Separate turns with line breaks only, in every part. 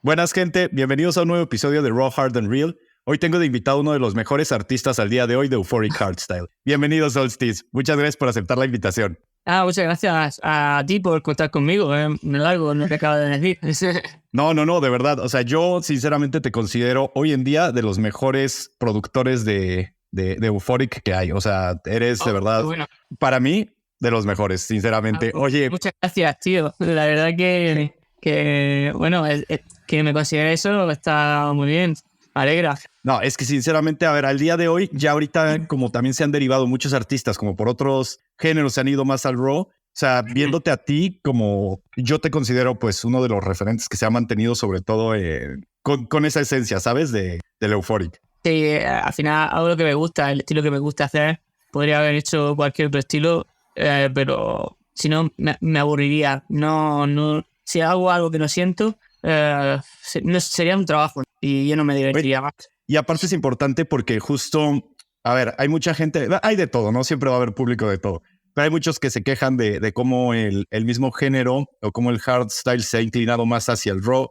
Buenas gente, bienvenidos a un nuevo episodio de Raw, Hard and Real. Hoy tengo de invitado a uno de los mejores artistas al día de hoy de Euphoric Hardstyle. Bienvenido Solstice, muchas gracias por aceptar la invitación.
Muchas gracias a ti por contar conmigo. Me largo, no te acabo de decir.
No, de verdad. O sea, yo sinceramente te considero hoy en día de los mejores productores de Euphoric que hay. O sea, eres de verdad,
bueno,
para mí, de los mejores, sinceramente. Oye,
muchas gracias, tío. La verdad que bueno, que me considere eso está muy bien. Me alegra.
no, es que sinceramente, a ver, al día de hoy, ya ahorita como también se han derivado muchos artistas, como por otros géneros se han ido más al raw. O sea, viéndote a ti como yo te considero pues uno de los referentes que se ha mantenido sobre todo con esa esencia, ¿sabes? Del Euphoric.
Sí, al final hago lo que me gusta, el estilo que me gusta hacer. Podría haber hecho cualquier otro estilo, pero si no me aburriría. No, si hago algo que no siento, no sería un trabajo y yo no me divertiría más.
Y aparte es importante porque justo, a ver, hay mucha gente, hay de todo, ¿no? Siempre va a haber público de todo. Pero hay muchos que se quejan de cómo el mismo género o cómo el hardstyle se ha inclinado más hacia el raw.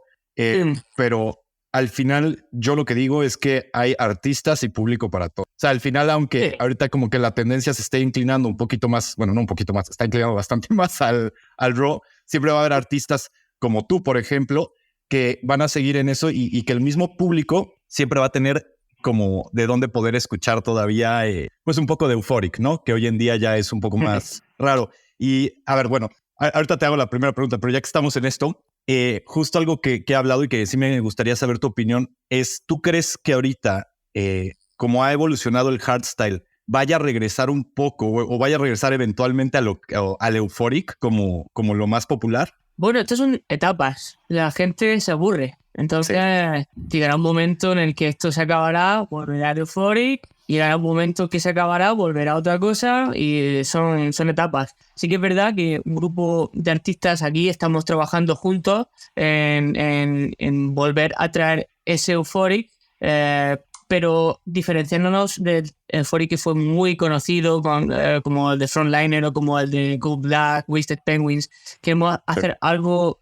Pero al final yo lo que digo es que hay artistas y público para todo. O sea, al final, aunque ahorita como que la tendencia se esté inclinando un poquito más, bueno, no un poquito más, está inclinando bastante más al raw, siempre va a haber artistas como tú, por ejemplo, que van a seguir en eso y que el mismo público siempre va a tener como de dónde poder escuchar todavía pues un poco de Euphoric, ¿no? Que hoy en día ya es un poco más raro. Y a ver, bueno, ahorita te hago la primera pregunta, pero ya que estamos en esto, justo algo que he hablado y que sí me gustaría saber tu opinión es, ¿tú crees que ahorita, como ha evolucionado el hardstyle, vaya a regresar un poco o vaya a regresar eventualmente al Euphoric como lo más popular?
Bueno, estas son etapas. La gente se aburre. Entonces, llegará un momento en el que esto se acabará, volverá a Euphoric, y llegará un momento que se acabará, volverá a otra cosa, y son etapas. Sí que es verdad que un grupo de artistas aquí estamos trabajando juntos en volver a traer ese Euphoric, pero diferenciándonos del Euphoric que fue muy conocido como el de Frontliner o como el de Gold Black, Wasted Penguins. Queremos hacer algo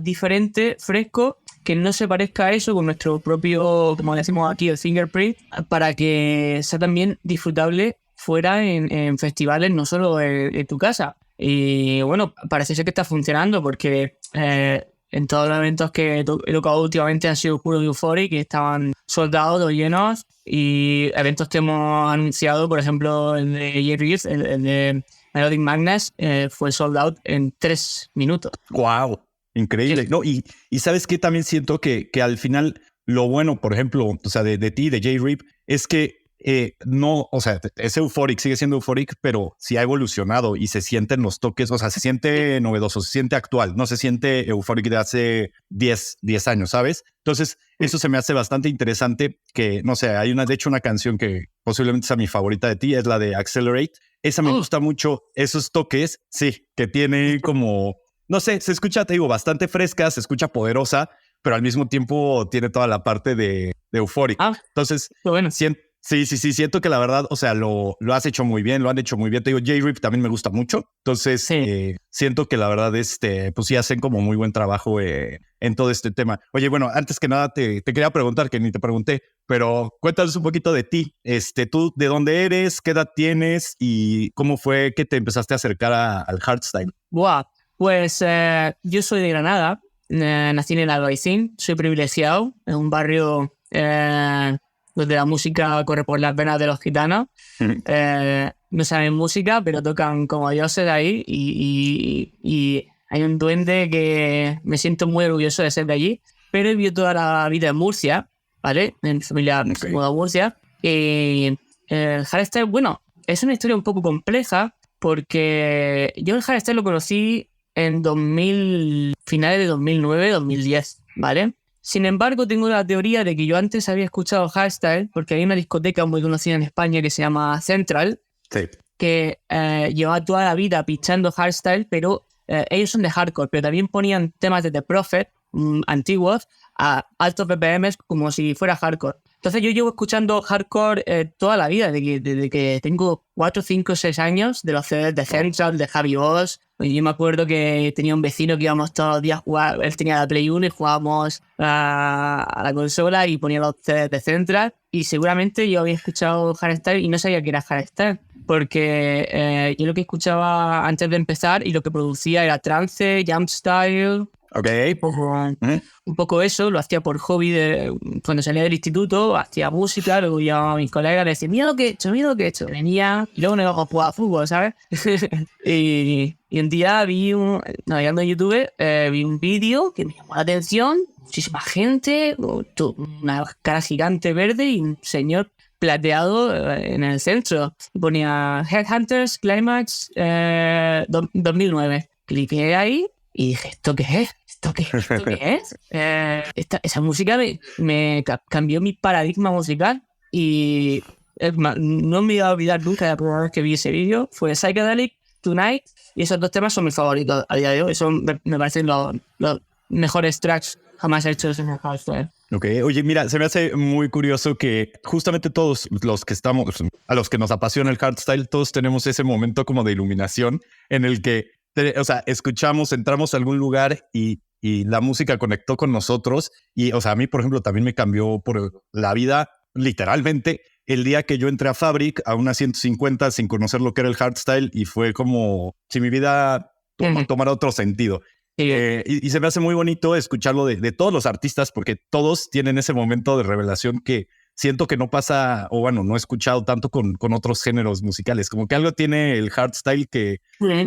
diferente, fresco, que no se parezca a eso, con nuestro propio, como decimos aquí, el fingerprint, para que sea también disfrutable fuera en festivales, no solo en tu casa. Y bueno, parece ser que está funcionando porque en todos los eventos que he tocado últimamente han sido puro Euphoric, que estaban soldados o llenos, y eventos que hemos anunciado, por ejemplo el de Jay Reeves, el de Melodic Madness, fue sold out en 3 minutos.
¡Wow! Increíble. Sí. No, y sabes que también siento que al final lo bueno, por ejemplo, o sea, de ti, de Jay-Rip, es que no, o sea, es Euphoric, sigue siendo Euphoric, pero sí ha evolucionado y se sienten los toques, o sea, se siente novedoso, se siente actual, no se siente Euphoric de hace 10 años, ¿sabes? Entonces, eso se me hace bastante interesante que, no sé, hay de hecho una canción que posiblemente sea mi favorita de ti, es la de Accelerate. Esa me gusta mucho, esos toques, sí, que tiene como, no sé, se escucha, te digo, bastante fresca, se escucha poderosa, pero al mismo tiempo tiene toda la parte de Euphoric. Entonces, bueno. Sí, siento que la verdad, o sea, lo has hecho muy bien, lo han hecho muy bien. Te digo, Jay-Rip también me gusta mucho. Entonces, siento que la verdad, pues sí hacen como muy buen trabajo en todo este tema. Oye, bueno, antes que nada te quería preguntar, que ni te pregunté, pero cuéntanos un poquito de ti. ¿Tú de dónde eres? ¿Qué edad tienes? ¿Y cómo fue que te empezaste a acercar al hardstyle?
Buah, pues yo soy de Granada, nací en el Albaicín, soy privilegiado, en un barrio donde la música corre por las venas de los gitanos. No saben música, pero tocan como dioses ahí, y hay un duende que me siento muy orgulloso de ser de allí, pero he vivido toda la vida en Murcia, ¿vale? En mi familia de Murcia. Y el hardstyle, bueno, es una historia un poco compleja, porque yo el hardstyle lo conocí en finales de 2009, 2010, ¿vale? Sin embargo, tengo la teoría de que yo antes había escuchado hardstyle porque hay una discoteca muy conocida en España que se llama Central, que llevaba toda la vida pinchando hardstyle, pero ellos son de hardcore, pero también ponían temas de The Prophet, antiguos, a altos BPMs como si fuera hardcore. Entonces yo llevo escuchando hardcore toda la vida, desde que tengo 4, 5, 6 años, de los CDs de Central, de Javi Oz. Yo me acuerdo que tenía un vecino que íbamos todos los días a jugar, él tenía la Play 1 y jugábamos a la consola y ponía los CDs de Central. Y seguramente yo había escuchado hardstyle y no sabía que era hardstyle, porque yo lo que escuchaba antes de empezar y lo que producía era trance, jump style.
Ok.
Un poco eso, lo hacía por hobby. Cuando salía del instituto, hacía música, luego llamaba a mis colegas y decía, mira lo que he hecho, mira lo que he hecho. Venía y luego no iba a jugar a fútbol, ¿sabes? y un día navegando en YouTube, vi un vídeo que me llamó la atención, muchísima gente, una cara gigante verde y un señor plateado en el centro. Y ponía Headhunters Climax 2009. Cliqué ahí y dije, ¿esto qué es? ¿Esto qué es? Esa música me cambió mi paradigma musical y no me iba a olvidar nunca de la primera vez que vi ese vídeo. Fue Psychedelic, Tonight, y esos 2 temas son mis favoritos a día de hoy. Eso me parecen los mejores tracks jamás hechos en el hardstyle.
Ok, oye, mira, se me hace muy curioso que justamente todos los que estamos, a los que nos apasiona el hardstyle, todos tenemos ese momento como de iluminación en el que, o sea, escuchamos, entramos a algún lugar y la música conectó con nosotros. Y, o sea, a mí, por ejemplo, también me cambió por la vida, literalmente, el día que yo entré a Fabric a una 150 sin conocer lo que era el hardstyle y fue como si mi vida tomara otro sentido. Y se me hace muy bonito escucharlo de todos los artistas porque todos tienen ese momento de revelación que siento que no pasa, o bueno, no he escuchado tanto con otros géneros musicales. Como que algo tiene el hardstyle que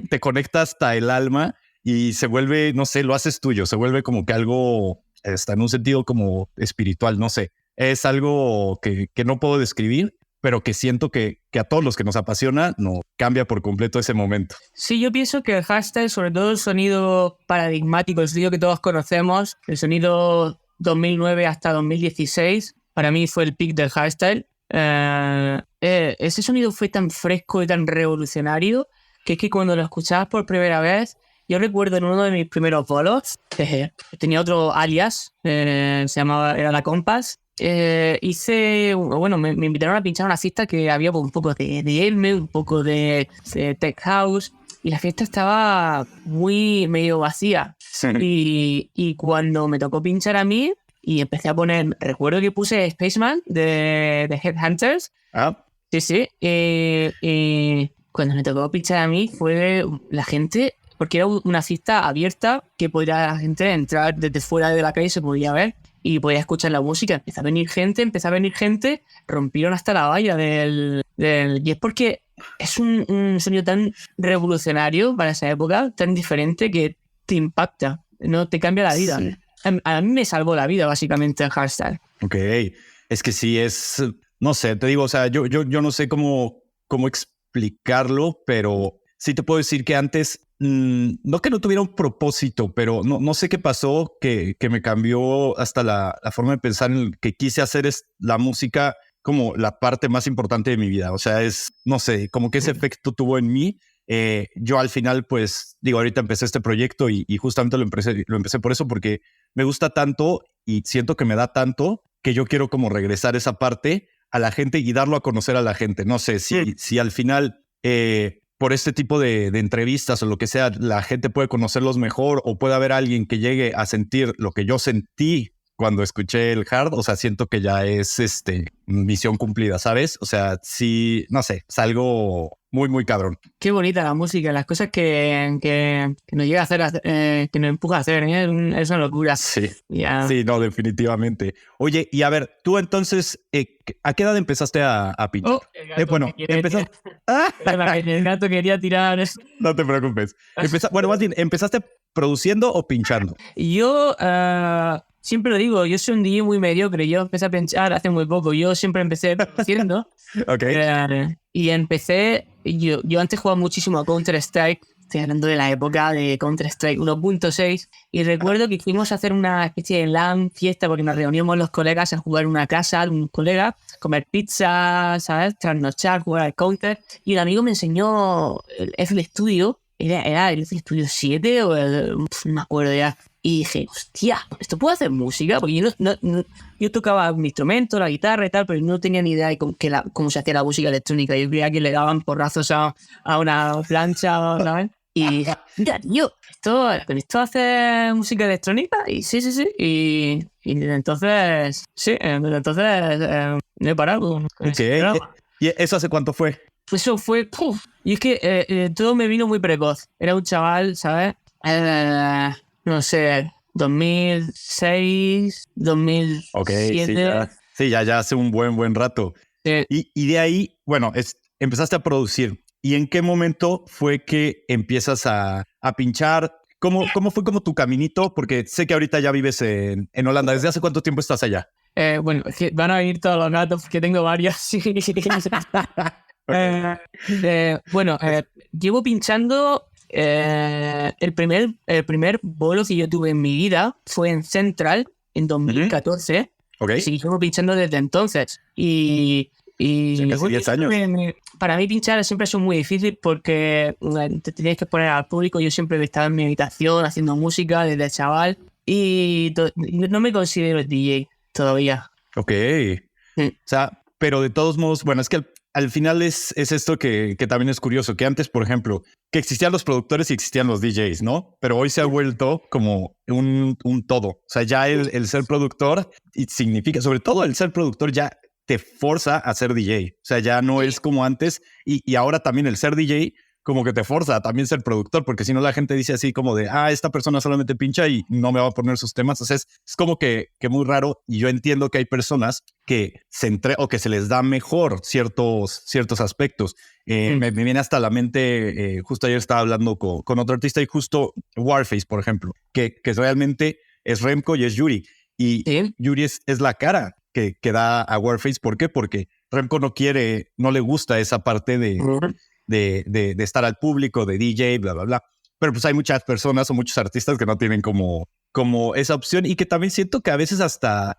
te conecta hasta el alma y se vuelve, no sé, lo haces tuyo, se vuelve como que algo, está en un sentido como espiritual, no sé. Es algo que no puedo describir, pero que siento que a todos los que nos apasiona nos cambia por completo ese momento.
Sí, yo pienso que el hardstyle, sobre todo el sonido paradigmático, el sonido que todos conocemos, el sonido 2009 hasta 2016, para mí fue el peak del hardstyle. Ese sonido fue tan fresco y tan revolucionario que es que cuando lo escuchabas por primera vez, yo recuerdo en uno de mis primeros bolos, tenía otro alias, era la Compass. Me invitaron a pinchar una fiesta que había un poco de Elme, un poco de Tech House, y la fiesta estaba medio vacía. Sí. Y cuando me tocó pinchar a mí, y empecé a poner, recuerdo que puse Spaceman de Headhunters. Sí. Y cuando me tocó pinchar a mí, fue la gente, porque era una fiesta abierta que podía la gente entrar desde fuera de la calle, se podía ver. Y podía escuchar la música, empezó a venir gente, rompieron hasta la valla del... Y es porque es un sonido tan revolucionario para esa época, tan diferente, que te impacta, no te cambia la vida. Sí. A mí me salvó la vida, básicamente, el hardstyle.
Ok, es que sí es... No sé, te digo, o sea, yo no sé cómo explicarlo, pero sí te puedo decir que antes... no que no tuviera un propósito, pero no sé qué pasó que me cambió hasta la forma de pensar en el que quise hacer es la música como la parte más importante de mi vida. O sea, no sé, como que ese efecto tuvo en mí. Yo al final, pues, digo, ahorita empecé este proyecto y justamente lo empecé por eso, porque me gusta tanto y siento que me da tanto que yo quiero como regresar esa parte a la gente y darlo a conocer a la gente. No sé si al final... por este tipo de entrevistas o lo que sea, la gente puede conocerlos mejor o puede haber alguien que llegue a sentir lo que yo sentí cuando escuché el hard. O sea, siento que ya es misión cumplida, ¿sabes? O sea, sí, no sé, es algo muy, muy cabrón.
Qué bonita la música, las cosas que nos llega a hacer, que nos empuja a hacer, ¿eh? Es una locura.
Sí, sí, no, definitivamente. Oye, y a ver, tú entonces, ¿a qué edad empezaste a pinchar? Bueno, empezaste...
El gato quería tirar...
No te preocupes. Bueno, más bien, ¿empezaste produciendo o pinchando?
Yo... siempre lo digo, yo soy un DJ muy mediocre. Yo empecé a pinchar hace muy poco. Yo siempre empecé produciendo.
Okay.
Y empecé... Yo antes jugaba muchísimo a Counter-Strike. Estoy hablando de la época de Counter-Strike 1.6. Y recuerdo que fuimos a hacer una especie de LAN fiesta porque nos reuníamos los colegas a jugar en una casa de un colega, comer pizza, ¿sabes? Trasnochar, jugar al Counter. Y un amigo me enseñó el FL Studio. Era el FL Studio 7 o no me acuerdo ya. Y dije, hostia, ¿esto puedo hacer música? Porque yo tocaba mi instrumento, la guitarra y tal, pero no tenía ni idea de cómo se hacía la música electrónica. Yo creía que le daban porrazos a una plancha, ¿sabes? Y dije, mira, tío, ¿con esto hace música electrónica? Y sí. Y desde entonces, no he parado.
Okay. ¿Y eso hace cuánto fue?
Pues eso fue... Y es que todo me vino muy precoz. Era un chaval, ¿sabes? No sé, 2006, 2007.
Ok, sí, ya hace un buen rato. Y de ahí, bueno, empezaste a producir. ¿Y en qué momento fue que empiezas a pinchar? ¿Cómo fue como tu caminito? Porque sé que ahorita ya vives en Holanda. ¿Desde hace cuánto tiempo estás allá?
Bueno, es que van a venir todos los gatos porque tengo varios. Llevo pinchando. El primer bolo que yo tuve en mi vida fue en Central en 2014.
Okay.
Sí, llevo pinchando desde entonces. Y
casi 10 años.
Para mí pinchar siempre es muy difícil porque te tienes que poner al público. Yo siempre he estado en mi habitación haciendo música desde chaval y no me considero DJ todavía.
Ok. O sea, pero de todos modos, bueno, es que al final es esto que también es curioso, que antes, por ejemplo, que existían los productores y existían los DJs, ¿no? Pero hoy se ha vuelto como un todo. O sea, ya el ser productor significa, sobre todo el ser productor ya te forza a ser DJ. O sea, ya no es como antes y ahora también el ser DJ como que te forza a también ser productor, porque si no la gente dice así como de, esta persona solamente pincha y no me va a poner sus temas. Entonces es como que muy raro y yo entiendo que hay personas que o que se les da mejor ciertos aspectos. Me viene hasta la mente, justo ayer estaba hablando con otro artista y justo Warface, por ejemplo, que realmente es Remco y es Yuri. Y ¿sí? Yuri es la cara que da a Warface. ¿Por qué? Porque Remco no le gusta esa parte de estar al público, de DJ, bla, bla, bla. Pero pues hay muchas personas o muchos artistas que no tienen como esa opción y que también siento que a veces hasta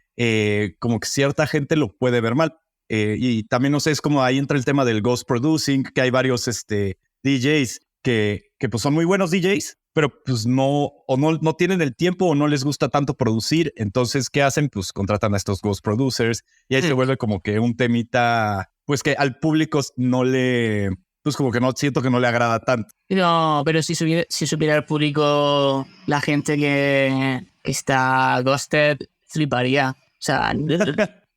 como que cierta gente lo puede ver mal. Y también, no sé, es como ahí entra el tema del ghost producing, que hay varios DJs que pues son muy buenos DJs, pero pues no tienen el tiempo o no les gusta tanto producir. Entonces, ¿qué hacen? Pues contratan a estos ghost producers y ahí se vuelve como que un temita, pues que al público pues como que no siento que no le agrada tanto.
No, pero si supiera el público, la gente que está ghosted fliparía. O sea,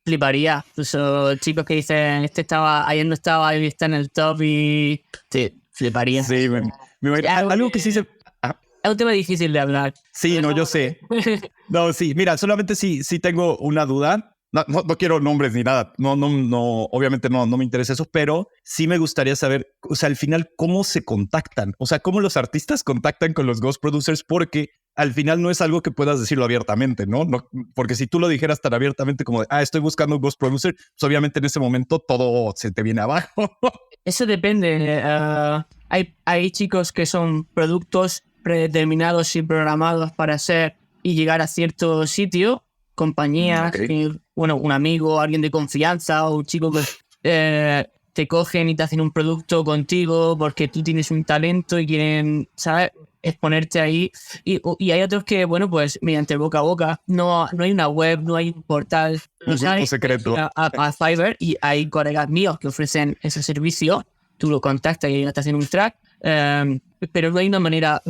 fliparía. Incluso chicos que dicen, ayer no estaba, hoy está en el top y fliparía.
Sí, algo que sí se...
Es un tema difícil de hablar.
Sí, no, yo sé. No, sí, mira, solamente sí tengo una duda. No quiero nombres ni nada. No, obviamente no me interesa eso, pero sí me gustaría saber, o sea, al final, cómo se contactan. O sea, cómo los artistas contactan con los ghost producers, porque al final no es algo que puedas decirlo abiertamente, ¿no? Porque si tú lo dijeras tan abiertamente como de, estoy buscando un ghost producer, pues obviamente en ese momento todo se te viene abajo.
Eso depende. Hay chicos que son productos predeterminados y programados para hacer y llegar a cierto sitio, compañías, un amigo, alguien de confianza o un chico que te cogen y te hacen un producto contigo porque tú tienes un talento y quieren, ¿sabes?, exponerte ahí. Y hay otros que, bueno, pues mediante boca a boca, no hay una web, no hay un portal,
un grupo secreto.
A Fiverr, y hay colegas míos que ofrecen ese servicio. Tú lo contactas y ellos te hacen un track, pero no hay una manera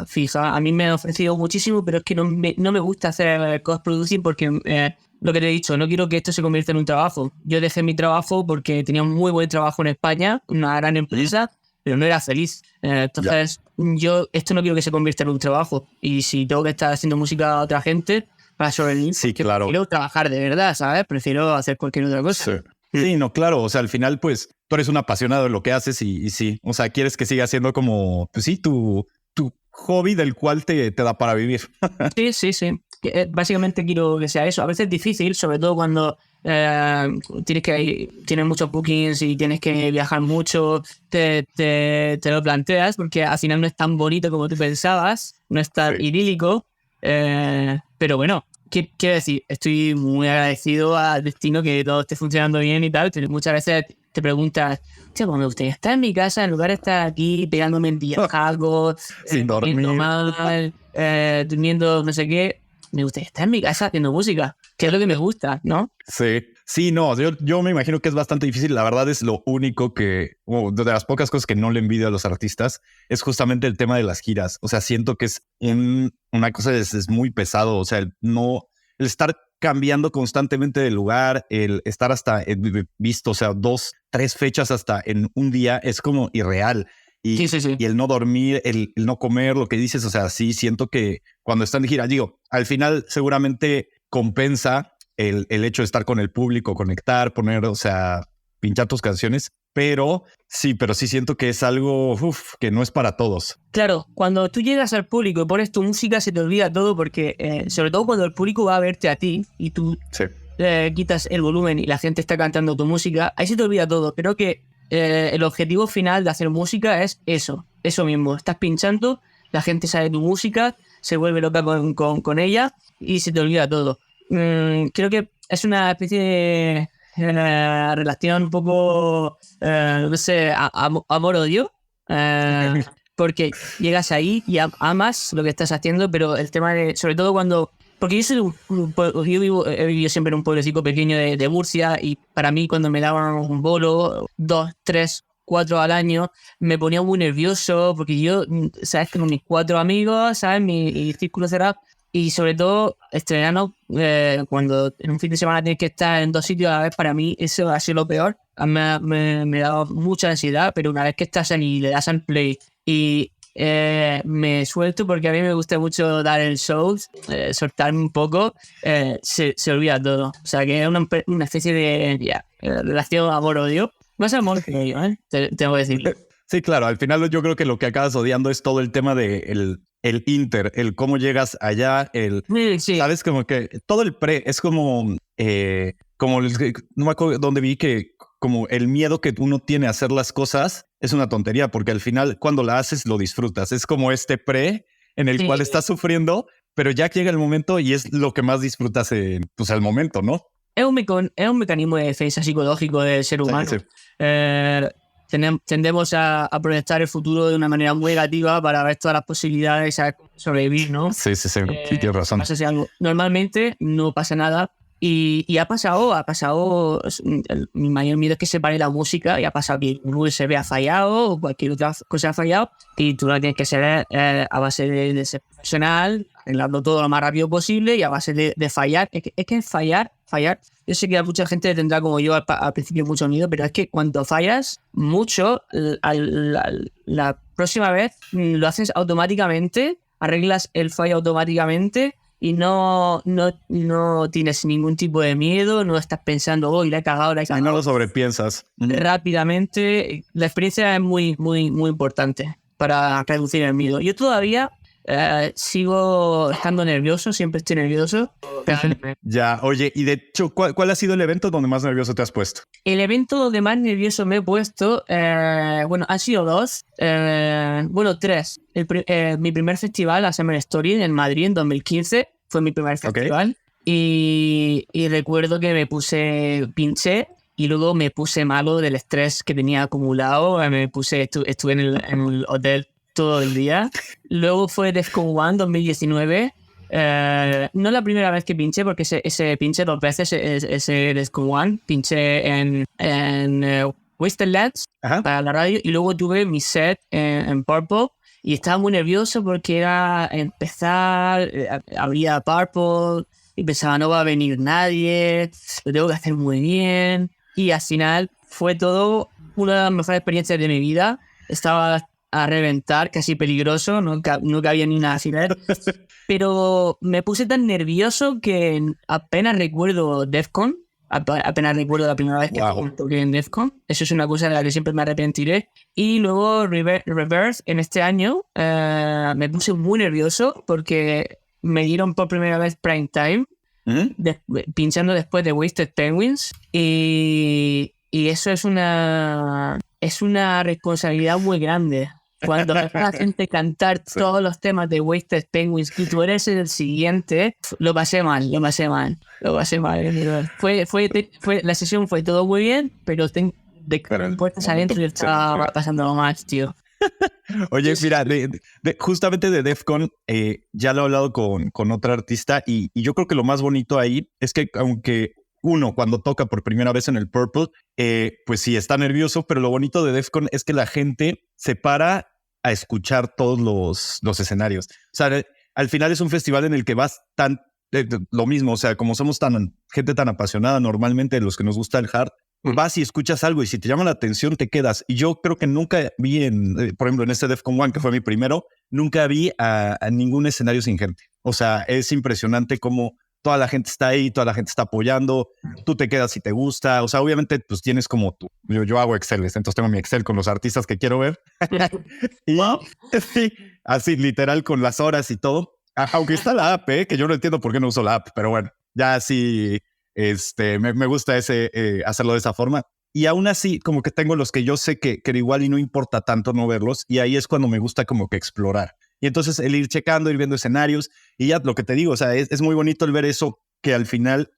fija. A mí me han ofrecido muchísimo, pero es que no me gusta hacer post-producing porque lo que te he dicho, no quiero que esto se convierta en un trabajo. Yo dejé mi trabajo porque tenía un muy buen trabajo en España, una gran empresa, pero no era feliz. Entonces, yo esto no quiero que se convierta en un trabajo. Y si tengo que estar haciendo música a otra gente para sobrevivir,
sí, claro,
prefiero trabajar de verdad, ¿sabes? Prefiero hacer cualquier otra cosa.
Sí, no, claro. O sea, al final, pues, tú eres un apasionado de lo que haces y sí. O sea, quieres que siga siendo como, pues sí, tu hobby del cual te da para vivir.
Sí. Básicamente quiero que sea eso. A veces es difícil, sobre todo cuando tienes muchos bookings y tienes que viajar mucho, te lo planteas porque al final no es tan bonito como tú pensabas, no es tan idílico, pero bueno, quiero decir, estoy muy agradecido al destino que todo esté funcionando bien y tal, pero muchas veces te preguntas, tío, pues me gustaría estar en mi casa en lugar de estar aquí pegándome en videojuegos,
Sin dormir.
mal, durmiendo no sé qué. Me gustaría estar en mi casa haciendo música, que es lo que me gusta, ¿no?
Sí, no, yo me imagino que es bastante difícil. La verdad es lo único que, de las pocas cosas que no le envidio a los artistas, es justamente el tema de las giras. O sea, siento que es una cosa, es muy pesado. O sea, el estar cambiando constantemente de lugar, el estar hasta visto, o sea, 2, 3 fechas hasta en un día es como irreal.
Sí.
Y el no dormir, el no comer, lo que dices, o sea, sí siento que cuando están de gira, digo, al final seguramente compensa el hecho de estar con el público, conectar, poner, o sea, pinchar tus canciones, pero sí siento que es algo que no es para todos.
Claro, cuando tú llegas al público y pones tu música se te olvida todo porque, sobre todo cuando el público va a verte a ti y tú quitas el volumen y la gente está cantando tu música, ahí se te olvida todo. Creo que el objetivo final de hacer música es eso mismo. Estás pinchando, la gente sabe tu música, se vuelve loca con ella y se te olvida todo. Creo que es una especie de relación un poco, no sé, amor-odio. Porque llegas ahí y amas lo que estás haciendo, pero el tema de, sobre todo cuando... Porque yo he vivido siempre en un pueblecito pequeño de Murcia y para mí cuando me daban un bolo, 2, 3, 4 al año, me ponía muy nervioso porque yo, sabes, con mis 4 amigos, sabes, mi círculo cerrado y sobre todo estrenando cuando en un fin de semana tienes que estar en 2 sitios a la vez, para mí eso ha sido lo peor. Me ha dado mucha ansiedad, pero una vez que estás ahí y le das al play y me suelto porque a mí me gusta mucho dar el show, soltarme un poco, se olvida todo. O sea que es una especie de relación amor-odio. Más amor que ello, tengo que decirlo.
Sí, claro, al final yo creo que lo que acabas odiando es todo el tema de el inter, el cómo llegas allá,
Sí.
sabes, como que todo el pre es como no me acuerdo dónde vi que como el miedo que uno tiene a hacer las cosas es una tontería, porque al final cuando la haces lo disfrutas. Es como este pre en el cual estás sufriendo, pero ya llega el momento y es lo que más disfrutas pues al momento, ¿no?
Es un mecanismo de defensa psicológico del ser humano.
Sí.
Tendemos a proyectar el futuro de una manera muy negativa para ver todas las posibilidades y sobrevivir, ¿no?
Sí, tienes razón.
Pasa algo. Normalmente no pasa nada y ha pasado, mi mayor miedo es que se pare la música y ha pasado que un USB ha fallado o cualquier otra cosa ha fallado y tú lo tienes que hacer a base de ser profesional, arreglarlo todo lo más rápido posible y a base de fallar. Es que fallar. Yo sé que a mucha gente tendrá como yo al principio mucho miedo, pero es que cuando fallas mucho, la próxima vez lo haces automáticamente, arreglas el fallo automáticamente y no tienes ningún tipo de miedo, no estás pensando, oh, la he cagado.
Y no lo sobrepiensas.
Rápidamente, la experiencia es muy, muy, muy importante para reducir el miedo. Yo todavía sigo estando nervioso, siempre estoy nervioso.
Ya, oye, y de hecho, ¿cuál ha sido el evento donde más nervioso te has puesto?
El evento donde más nervioso me he puesto, han sido 2, 3. Mi primer festival, la Summer Story en Madrid en 2015, fue mi primer festival. Y recuerdo que pinché y luego me puse malo del estrés que tenía acumulado. Estuve en el hotel todo el día. Luego fue Defcon 1 2019. No la primera vez que pinché, porque ese pinché 2 veces, ese Defcon 1. Pinché en Wasted Lands para la radio y luego tuve mi set en Purple y estaba muy nervioso porque era empezar, abría Purple y pensaba no va a venir nadie, lo tengo que hacer muy bien y al final fue todo una de las mejores experiencias de mi vida. Estaba a reventar, casi peligroso, no cabía ni una alfiler, pero me puse tan nervioso que apenas recuerdo Defcon, apenas recuerdo la primera vez que toqué en Defcon. Eso es una cosa de la que siempre me arrepentiré. Y luego Reverse en este año me puse muy nervioso porque me dieron por primera vez prime time pinchando después de Wasted Penguins y eso es una responsabilidad muy grande. Cuando ves a la gente cantar todos los temas de Wasted Penguins y tú eres el siguiente, lo pasé mal. La sesión fue todo muy bien, pero de puertas adentro y estaba pasando más, tío.
Oye, mira, justamente de Defcon, ya lo he hablado con otra artista y yo creo que lo más bonito ahí es que aunque uno cuando toca por primera vez en el Purple, pues sí está nervioso, pero lo bonito de Defcon es que la gente se para a escuchar todos los escenarios. O sea, al final es un festival en el que vas lo mismo, o sea, como somos gente tan apasionada normalmente, los que nos gusta el hard, vas y escuchas algo y si te llama la atención te quedas. Y yo creo que nunca vi por ejemplo, en este Defcon One, que fue mi primero, nunca vi a ningún escenario sin gente. O sea, es impresionante cómo toda la gente está ahí, toda la gente está apoyando, tú te quedas si te gusta. O sea, obviamente, pues tienes como yo hago Excel, entonces tengo mi Excel con los artistas que quiero ver. Y sí, así literal con las horas y todo. Aunque está la app, que yo no entiendo por qué no uso la app, pero bueno, ya sí, me gusta hacerlo de esa forma. Y aún así, como que tengo los que yo sé que igual y no importa tanto no verlos, y ahí es cuando me gusta como que explorar. Y entonces el ir checando, ir viendo escenarios, y ya lo que te digo, o sea, es muy bonito el ver eso, que al final,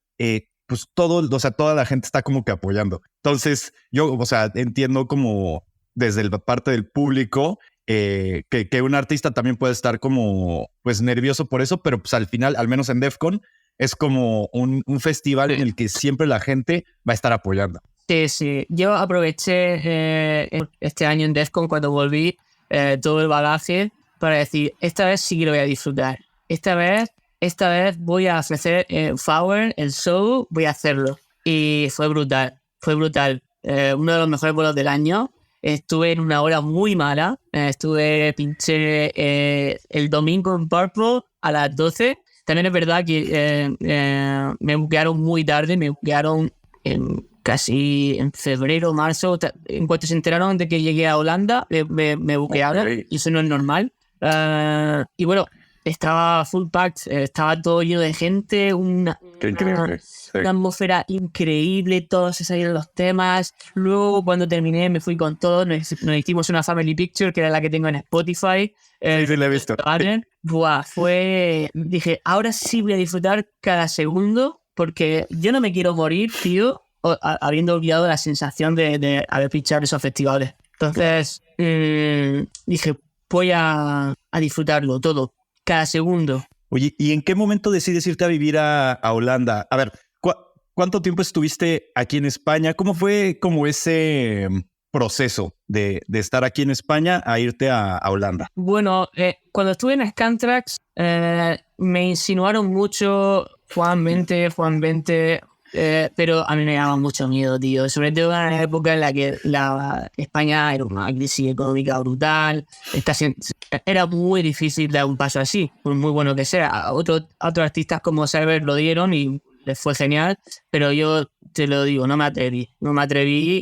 pues toda la gente está como que apoyando. Entonces yo, o sea, entiendo como desde la parte del público, que un artista también puede estar como pues nervioso por eso, pero pues al final, al menos en Defcon, es como un festival en el que siempre la gente va a estar apoyando.
Sí, sí. Yo aproveché este año en Defcon cuando volví todo el bagaje para decir, esta vez sí que lo voy a disfrutar. Esta vez voy a ofrecer Flower, el show, voy a hacerlo. Y fue brutal. Uno de los mejores vuelos del año. Estuve en una hora muy mala. Pinché el domingo en Purple a las 12. También es verdad que me buquearon muy tarde. Me buquearon casi en febrero, marzo. En cuanto se enteraron de que llegué a Holanda, me buquearon. Okay. Y eso no es normal. Y bueno, estaba full packed. Estaba todo lleno de gente. Una atmósfera increíble, todos se salieron los temas. Luego cuando terminé me fui con todos, nos hicimos una family picture que era la que tengo en Spotify.
Sí, la he visto.
Buah, dije, ahora sí voy a disfrutar cada segundo porque yo no me quiero morir, tío, habiendo olvidado la sensación de haber pinchado esos festivales. Entonces dije, voy a disfrutarlo todo, cada segundo.
Oye, ¿y en qué momento decides irte a vivir a Holanda? A ver, ¿cuánto tiempo estuviste aquí en España? ¿Cómo fue como ese proceso de estar aquí en España a irte a Holanda?
Bueno, cuando estuve en Scantrax me insinuaron mucho Juan, vente, pero a mí me daba mucho miedo, tío. Sobre todo en la época en la que España era una crisis económica brutal. Era muy difícil dar un paso así, por muy bueno que sea. Otros artistas como Server lo dieron y les fue genial, pero yo te lo digo, no me atreví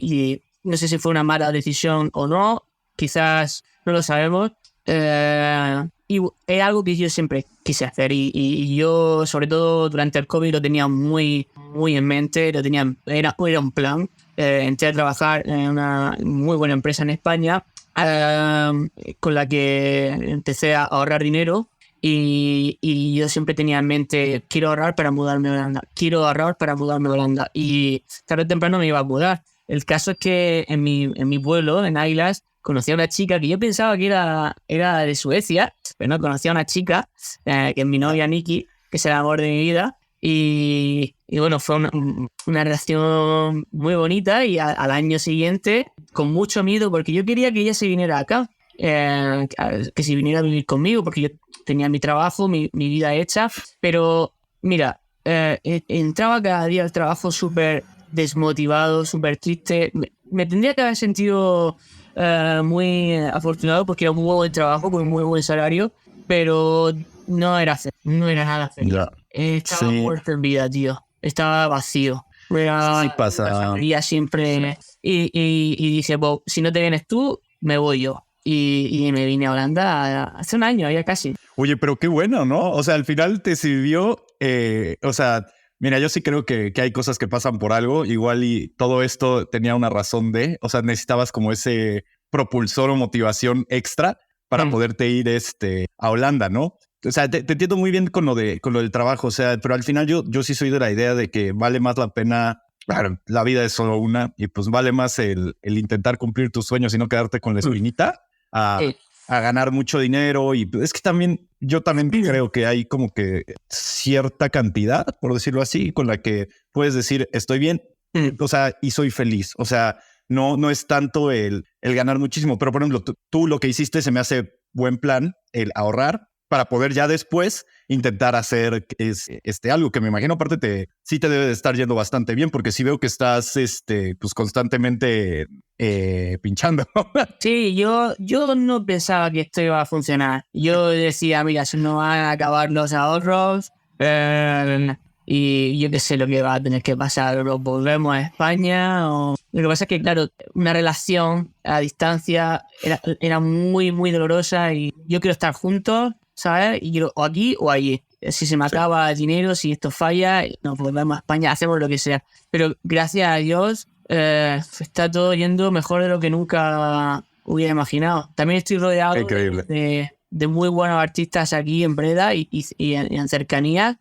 y no sé si fue una mala decisión o no, quizás no lo sabemos. Y es algo que yo siempre quise hacer y yo, sobre todo durante el COVID, lo tenía muy, muy en mente, era un plan. Entré a trabajar en una muy buena empresa en España con la que empecé a ahorrar dinero y yo siempre tenía en mente, quiero ahorrar para mudarme a Holanda y tarde o temprano me iba a mudar. El caso es que en mi pueblo, en Águilas, conocí a una chica que yo pensaba que era de Suecia, pero no, conocí a una chica que es mi novia Nikki, que es el amor de mi vida. Y bueno, fue una relación muy bonita y al año siguiente, con mucho miedo, porque yo quería que ella se viniera acá, que se viniera a vivir conmigo, porque yo tenía mi trabajo, mi vida hecha, pero mira, entraba cada día al trabajo súper desmotivado, súper triste. Me tendría que haber sentido muy afortunado porque era un muy buen trabajo con un muy buen salario, pero no era nada feliz. Estaba muerto en vida, tío. Estaba vacío.
Sí pasa.
Siempre y dije, bueno, si no te vienes tú, me voy yo. Y me vine a Holanda hace un año, ya casi.
Oye, pero qué bueno, ¿no? O sea, al final te sirvió, o sea, mira, yo sí creo que hay cosas que pasan por algo, igual y todo esto tenía una razón o sea, necesitabas como ese propulsor o motivación extra para poderte ir a Holanda, ¿no? O sea, te entiendo muy bien con lo del trabajo, o sea, pero al final yo sí soy de la idea de que vale más la pena claro, la vida es solo una y pues vale más el intentar cumplir tus sueños y no quedarte con la espinita
Sí.
a ganar mucho dinero. Y es que también, yo también creo que hay como que cierta cantidad, por decirlo así, con la que puedes decir, estoy bien, o sea, y soy feliz. O sea, no es tanto el ganar muchísimo, pero por ejemplo, tú lo que hiciste se me hace buen plan, el ahorrar para poder ya después intentar hacer algo que me imagino aparte sí te debe de estar yendo bastante bien, porque sí veo que estás pues constantemente pinchando.
Sí, yo no pensaba que esto iba a funcionar. Yo decía, mira, se nos van a acabar los ahorros y yo qué sé lo que va a tener que pasar. O volvemos a España o... Lo que pasa es que, claro, una relación a distancia era muy, muy dolorosa y yo quiero estar juntos, ¿sabes? Y quiero o aquí o allí. Si se me acaba el dinero, si esto falla, nos volvemos a España, hacemos lo que sea. Pero gracias a Dios está todo yendo mejor de lo que nunca hubiera imaginado. También estoy rodeado de muy buenos artistas aquí en Breda y en cercanías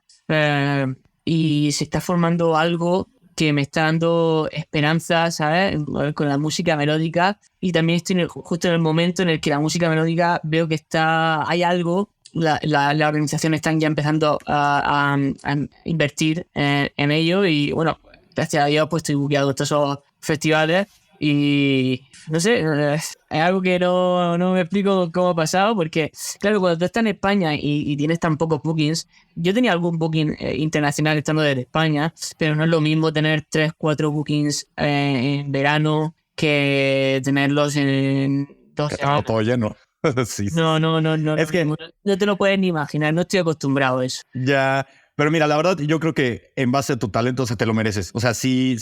y se está formando algo que me está dando esperanza, ¿sabes? Con la música melódica y también estoy justo en el momento en el que la música melódica veo que hay algo. La organización están ya empezando a invertir en ello y bueno, gracias a Dios pues estoy buqueado estos festivales y no sé, es algo que no me explico cómo ha pasado porque claro, cuando tú estás en España y tienes tan pocos bookings, yo tenía algún booking internacional estando desde España, pero no es lo mismo tener 3-4 bookings en verano que tenerlos en 2 semanas.
Todo lleno. Sí.
No,
Es que
no te lo puedes ni imaginar, no estoy acostumbrado a eso.
ya, pero mira, la verdad, yo creo que en base a tu talento se te lo mereces. O sea, sí,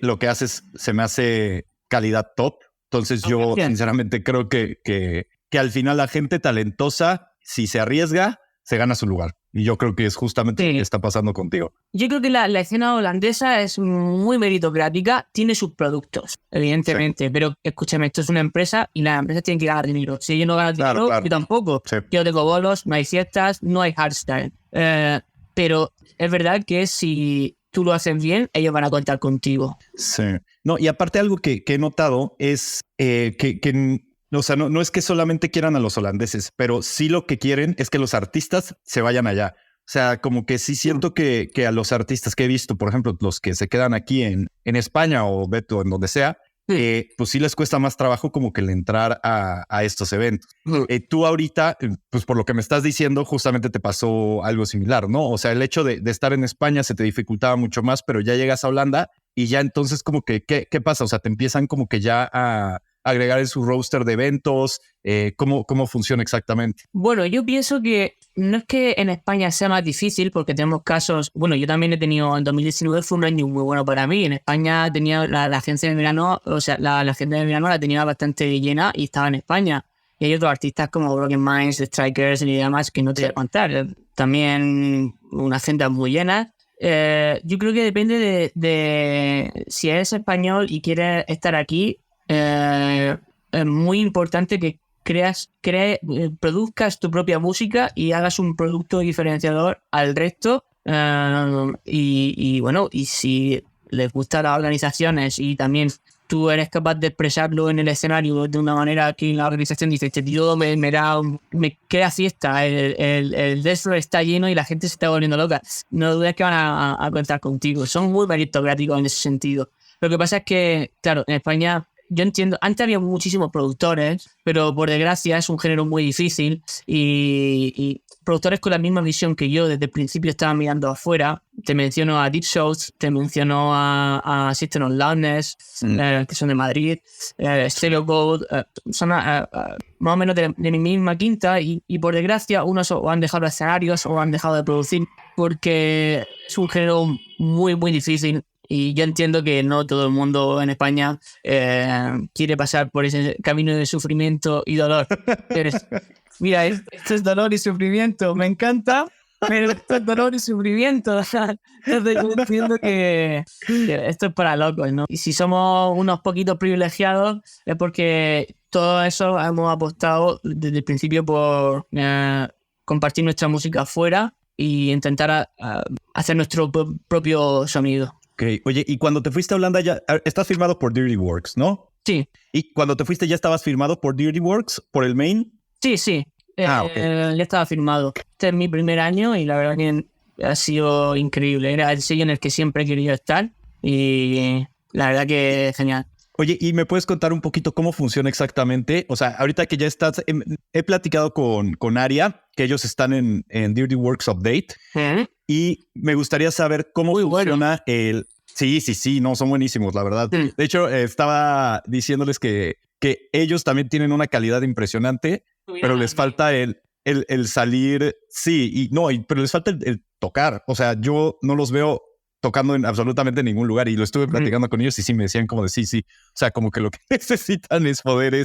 lo que haces se me hace calidad top. Entonces yo sinceramente creo que al final la gente talentosa, si se arriesga, se gana su lugar. Y yo creo que es justamente lo que está pasando contigo.
Yo creo que la escena holandesa es muy meritocrática, tiene sus productos, evidentemente, pero escúchame, esto es una empresa y las empresas tienen que ganar dinero. Si ellos no ganan dinero, yo tampoco. Sí. Yo tengo bolos, no hay fiestas, no hay hardstyle. Pero es verdad que si tú lo haces bien, ellos van a contar contigo.
Sí. No, y aparte algo que he notado es que o sea, no es que solamente quieran a los holandeses, pero sí lo que quieren es que los artistas se vayan allá. O sea, como que sí siento que a los artistas que he visto, por ejemplo, los que se quedan aquí en España o Beto, en donde sea, pues sí les cuesta más trabajo como que el entrar a estos eventos. Tú ahorita, pues por lo que me estás diciendo, justamente te pasó algo similar, ¿no? O sea, el hecho de estar en España se te dificultaba mucho más, pero ya llegas a Holanda y ya entonces como que, ¿qué pasa? O sea, te empiezan como que ya a agregar en su roster de eventos. ¿Cómo funciona exactamente?
Bueno, yo pienso que no es que en España sea más difícil porque tenemos casos, bueno, yo también he tenido, en 2019 fue un año muy bueno para mí, en España tenía la agencia de verano, o sea, la agencia de verano la tenía bastante llena y estaba en España. Y hay otros artistas como Broken Minds, Strikers y demás que no te voy a contar. También una agenda muy llena. Yo creo que depende de si eres español y quieres estar aquí, es muy importante que produzcas tu propia música y hagas un producto diferenciador al resto. Y bueno, y si les gustan las organizaciones y también tú eres capaz de expresarlo en el escenario de una manera que la organización dice, este tío me queda fiesta, el desfile está lleno y la gente se está volviendo loca, no dudes que van a contar contigo. Son muy meritocráticos en ese sentido. Lo que pasa es que, claro, en España yo entiendo, antes había muchísimos productores, pero por desgracia es un género muy difícil y productores con la misma visión que yo desde el principio estaban mirando afuera. Te menciono a Deep Shows, te menciono a System of Loudness, que son de Madrid, Stereo Code, son más o menos de mi misma quinta y por desgracia unos o han dejado los escenarios o han dejado de producir porque es un género muy, muy difícil. Y yo entiendo que no todo el mundo en España quiere pasar por ese camino de sufrimiento y dolor. Mira, esto es dolor y sufrimiento, me encanta, pero esto es dolor y sufrimiento. Entonces yo entiendo que esto es para locos, ¿no? Y si somos unos poquitos privilegiados es porque todo eso hemos apostado desde el principio por compartir nuestra música afuera y intentar hacer nuestro propio sonido.
Ok. Oye, y cuando te fuiste a Holanda ya estás firmado por Dirty Works, ¿no?
Sí,
Y cuando te fuiste ya estabas firmado por Dirty Works, por el main.
sí.
Ok.
Ya estaba firmado. Este es mi primer año y la verdad que ha sido increíble. Era el sello en el que siempre he querido estar y la verdad que genial.
Oye, ¿y me puedes contar un poquito cómo funciona exactamente? O sea, ahorita que ya estás, he platicado con Aria, que ellos están en Dirty Works Update, y me gustaría saber cómo
Muy
funciona el... Sí, no, son buenísimos, la verdad.
Sí.
De hecho, estaba diciéndoles que ellos también tienen una calidad impresionante, pero les falta el salir, sí, y no, pero les falta el tocar. O sea, yo no los veo tocando en absolutamente ningún lugar y lo estuve platicando con ellos y sí me decían como de sí. O sea, como que lo que necesitan es poder,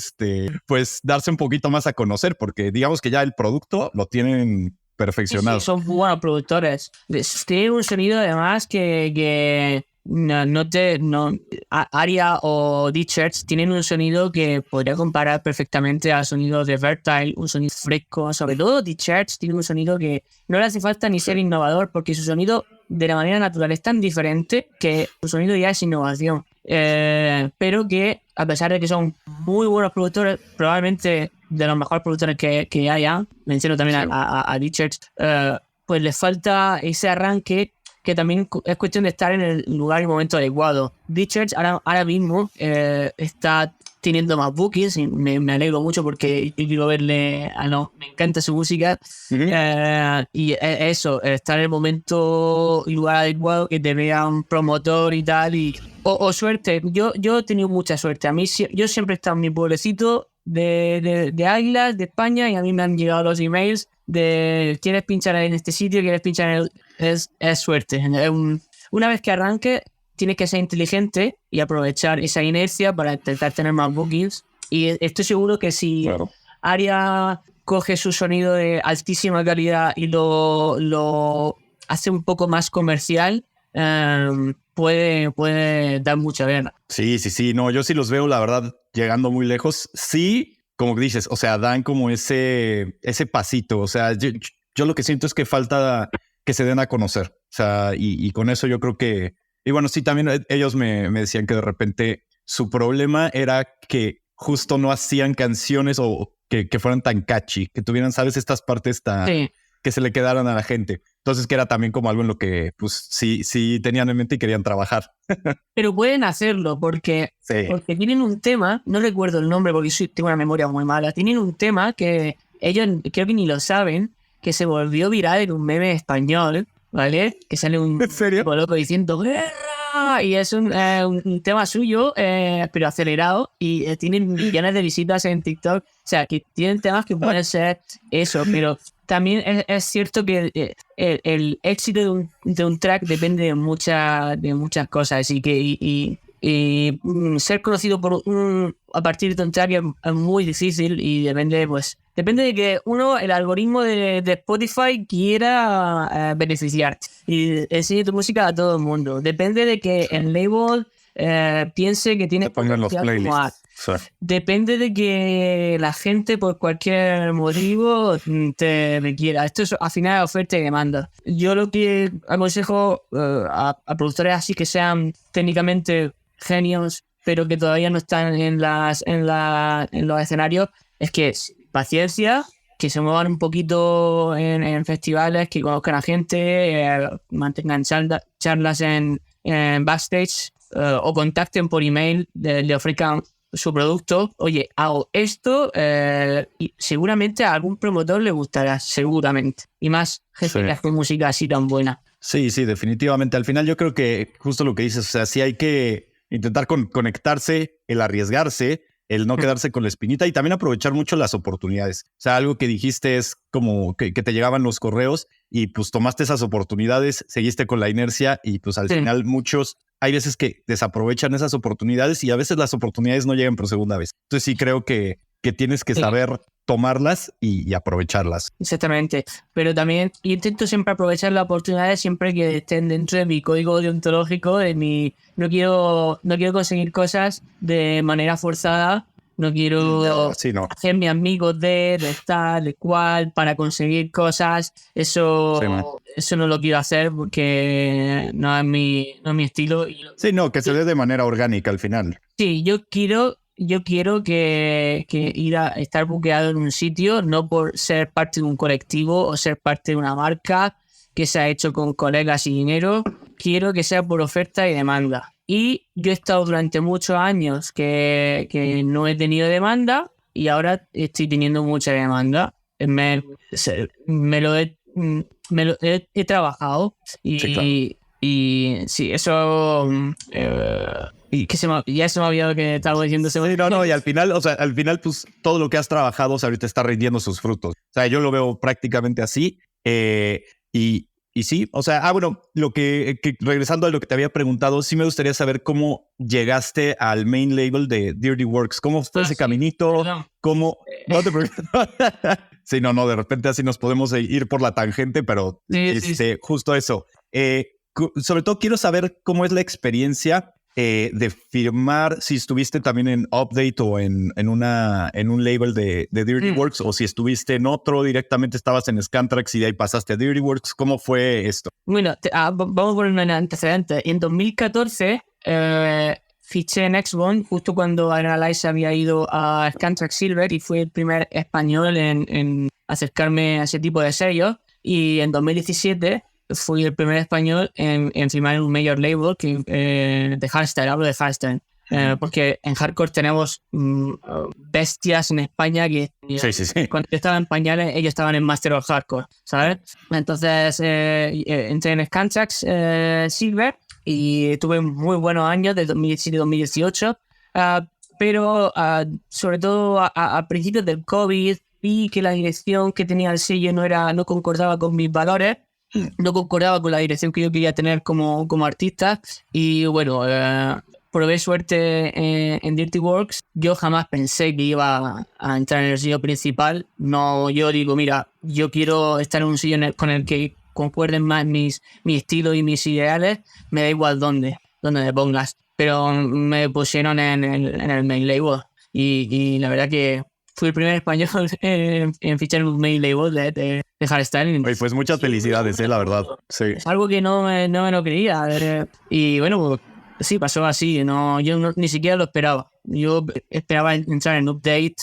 pues darse un poquito más a conocer, porque digamos que ya el producto lo tienen perfeccionado.
Sí, son muy buenos productores. Tienen un sonido además que Aria o D-Church tienen un sonido que podría comparar perfectamente al sonido de Vertile, un sonido fresco. Sobre todo D-Church tiene un sonido que no le hace falta ni ser innovador, porque su sonido de la manera natural es tan diferente que su sonido ya es innovación. Pero que a pesar de que son muy buenos productores, probablemente de los mejores productores que haya, menciono también a D-Church, pues les falta ese arranque que también es cuestión de estar en el lugar y momento adecuado. D-Church ahora mismo está teniendo más bookings y me alegro mucho porque yo quiero verle, me encanta su música. Y eso, estar en el momento y lugar adecuado, que te vea un promotor y tal, o suerte. Yo he tenido mucha suerte. A mí, yo siempre he estado en mi pueblecito de Águilas, de España, y a mí me han llegado los emails de ¿quieres pinchar en este sitio? ¿Quieres pinchar en es suerte. Una vez que arranque, tienes que ser inteligente y aprovechar esa inercia para intentar tener más bookings. Y estoy seguro que si Aria coge su sonido de altísima calidad y lo hace un poco más comercial, puede dar mucha guerra.
Sí. No, yo sí los veo, la verdad, llegando muy lejos. Sí, como dices, o sea, dan como ese pasito. O sea, yo lo que siento es que falta que se den a conocer. O sea, y con eso yo creo que... Y bueno, sí, también ellos me decían que de repente su problema era que justo no hacían canciones o que fueran tan catchy, que tuvieran, ¿sabes? Estas partes que se le quedaran a la gente. Entonces, que era también como algo en lo que, pues, sí tenían en mente y querían trabajar.
Pero pueden hacerlo porque tienen un tema, no recuerdo el nombre porque tengo una memoria muy mala, tienen un tema que ellos creo que ni lo saben, que se volvió viral en un meme español, ¿vale? Que sale un tipo loco diciendo ¡guerra! Y es un tema suyo, pero acelerado, y tienen millones de visitas en TikTok. O sea, que tienen temas que pueden ser eso, pero también es cierto que el éxito de un track depende de muchas cosas, y que ser conocido a partir de un track es muy difícil, y depende de que el algoritmo de Spotify quiera beneficiarte y enseñe tu música a todo el mundo. Depende de que el label piense que tiene
pongan los playlists.
Depende de que la gente por cualquier motivo te quiera. Esto es al final oferta y demanda. Yo lo que aconsejo a productores así que sean técnicamente genios, pero que todavía no están en los escenarios, es que paciencia, que se muevan un poquito en festivales, que conozcan a gente, mantengan charlas en backstage, o contacten por email, le ofrezcan su producto. Oye, hago esto, y seguramente a algún promotor le gustará, seguramente. Y más gente que hace música así tan buena.
Sí, definitivamente. Al final yo creo que justo lo que dices, o sea, sí hay que intentar conectarse, el arriesgarse, el no quedarse con la espinita y también aprovechar mucho las oportunidades. O sea, algo que dijiste es como que te llegaban los correos y pues tomaste esas oportunidades, seguiste con la inercia y pues al final hay veces que desaprovechan esas oportunidades y a veces las oportunidades no llegan por segunda vez. Entonces sí creo que tienes que saber tomarlas y aprovecharlas.
Exactamente, pero también intento siempre aprovechar las oportunidades siempre que estén dentro de mi código deontológico, no quiero conseguir cosas de manera forzada, No quiero
Sí, no.
hacerme amigos de tal, de cual, para conseguir cosas. Eso,
Sí, man.
eso no lo quiero hacer porque no es mi estilo.
Sí, no, que se dé de manera orgánica al final.
Sí, yo quiero que ir a estar buqueado en un sitio, no por ser parte de un colectivo o ser parte de una marca que se ha hecho con colegas y dinero. Quiero que sea por oferta y demanda. Y yo he estado durante muchos años que no he tenido demanda y ahora estoy teniendo mucha demanda. Me lo he trabajado
Sí, claro.
y sí, eso...
Y
ya se me ha olvidado que estaba diciendo.
sí, no, y al final, o sea, al final, pues todo lo que has trabajado, o sea, ahorita está rindiendo sus frutos. O sea, yo lo veo prácticamente así. Y sí, o sea, bueno, regresando a lo que te había preguntado, sí me gustaría saber cómo llegaste al main label de Dirty Works. ¿Cómo fue ese
Sí,
caminito?
perdón.
¿Cómo? No te preocupes. Sí, no, de repente así nos podemos ir por la tangente, pero
Sí.
justo eso. Sobre todo quiero saber cómo es la experiencia de firmar, si estuviste también en Update o en un label de Dirty Works, o si estuviste en otro, directamente estabas en Scantrax y de ahí pasaste a Dirty Works. ¿Cómo fue esto?
Bueno, vamos a poner un antecedente. En 2014 fiché en X-Bone justo cuando Analyze había ido a Scantrax Silver y fui el primer español en acercarme a ese tipo de sellos. Y en 2017 fui el primer español en firmar en un major label de hardstyle. Hablo de hardstyle. Porque en hardcore tenemos bestias en España que
Sí.
cuando yo estaba en pañales ellos estaban en Master of Hardcore, ¿sabes? Entonces entré en Scantrax Silver y tuve muy buenos años de 2017 y 2018, pero sobre todo a principios del COVID vi que la dirección que tenía el sello no concordaba con mis valores. No concordaba con la dirección que yo quería tener como artista y bueno, probé suerte en Dirty Works. Yo jamás pensé que iba a entrar en el sello principal. No, yo digo, mira, yo quiero estar en un sello con el que concuerden más mi estilo y mis ideales. Me da igual dónde me pongas. Pero me pusieron en el main label y la verdad que fui el primer español en fichar en un main label de hardstyle.
Oye, pues muchas felicidades, la verdad. Sí.
Es algo que no me lo creía. Y bueno, pues, sí, pasó así. Yo ni siquiera lo esperaba. Yo esperaba entrar en Update.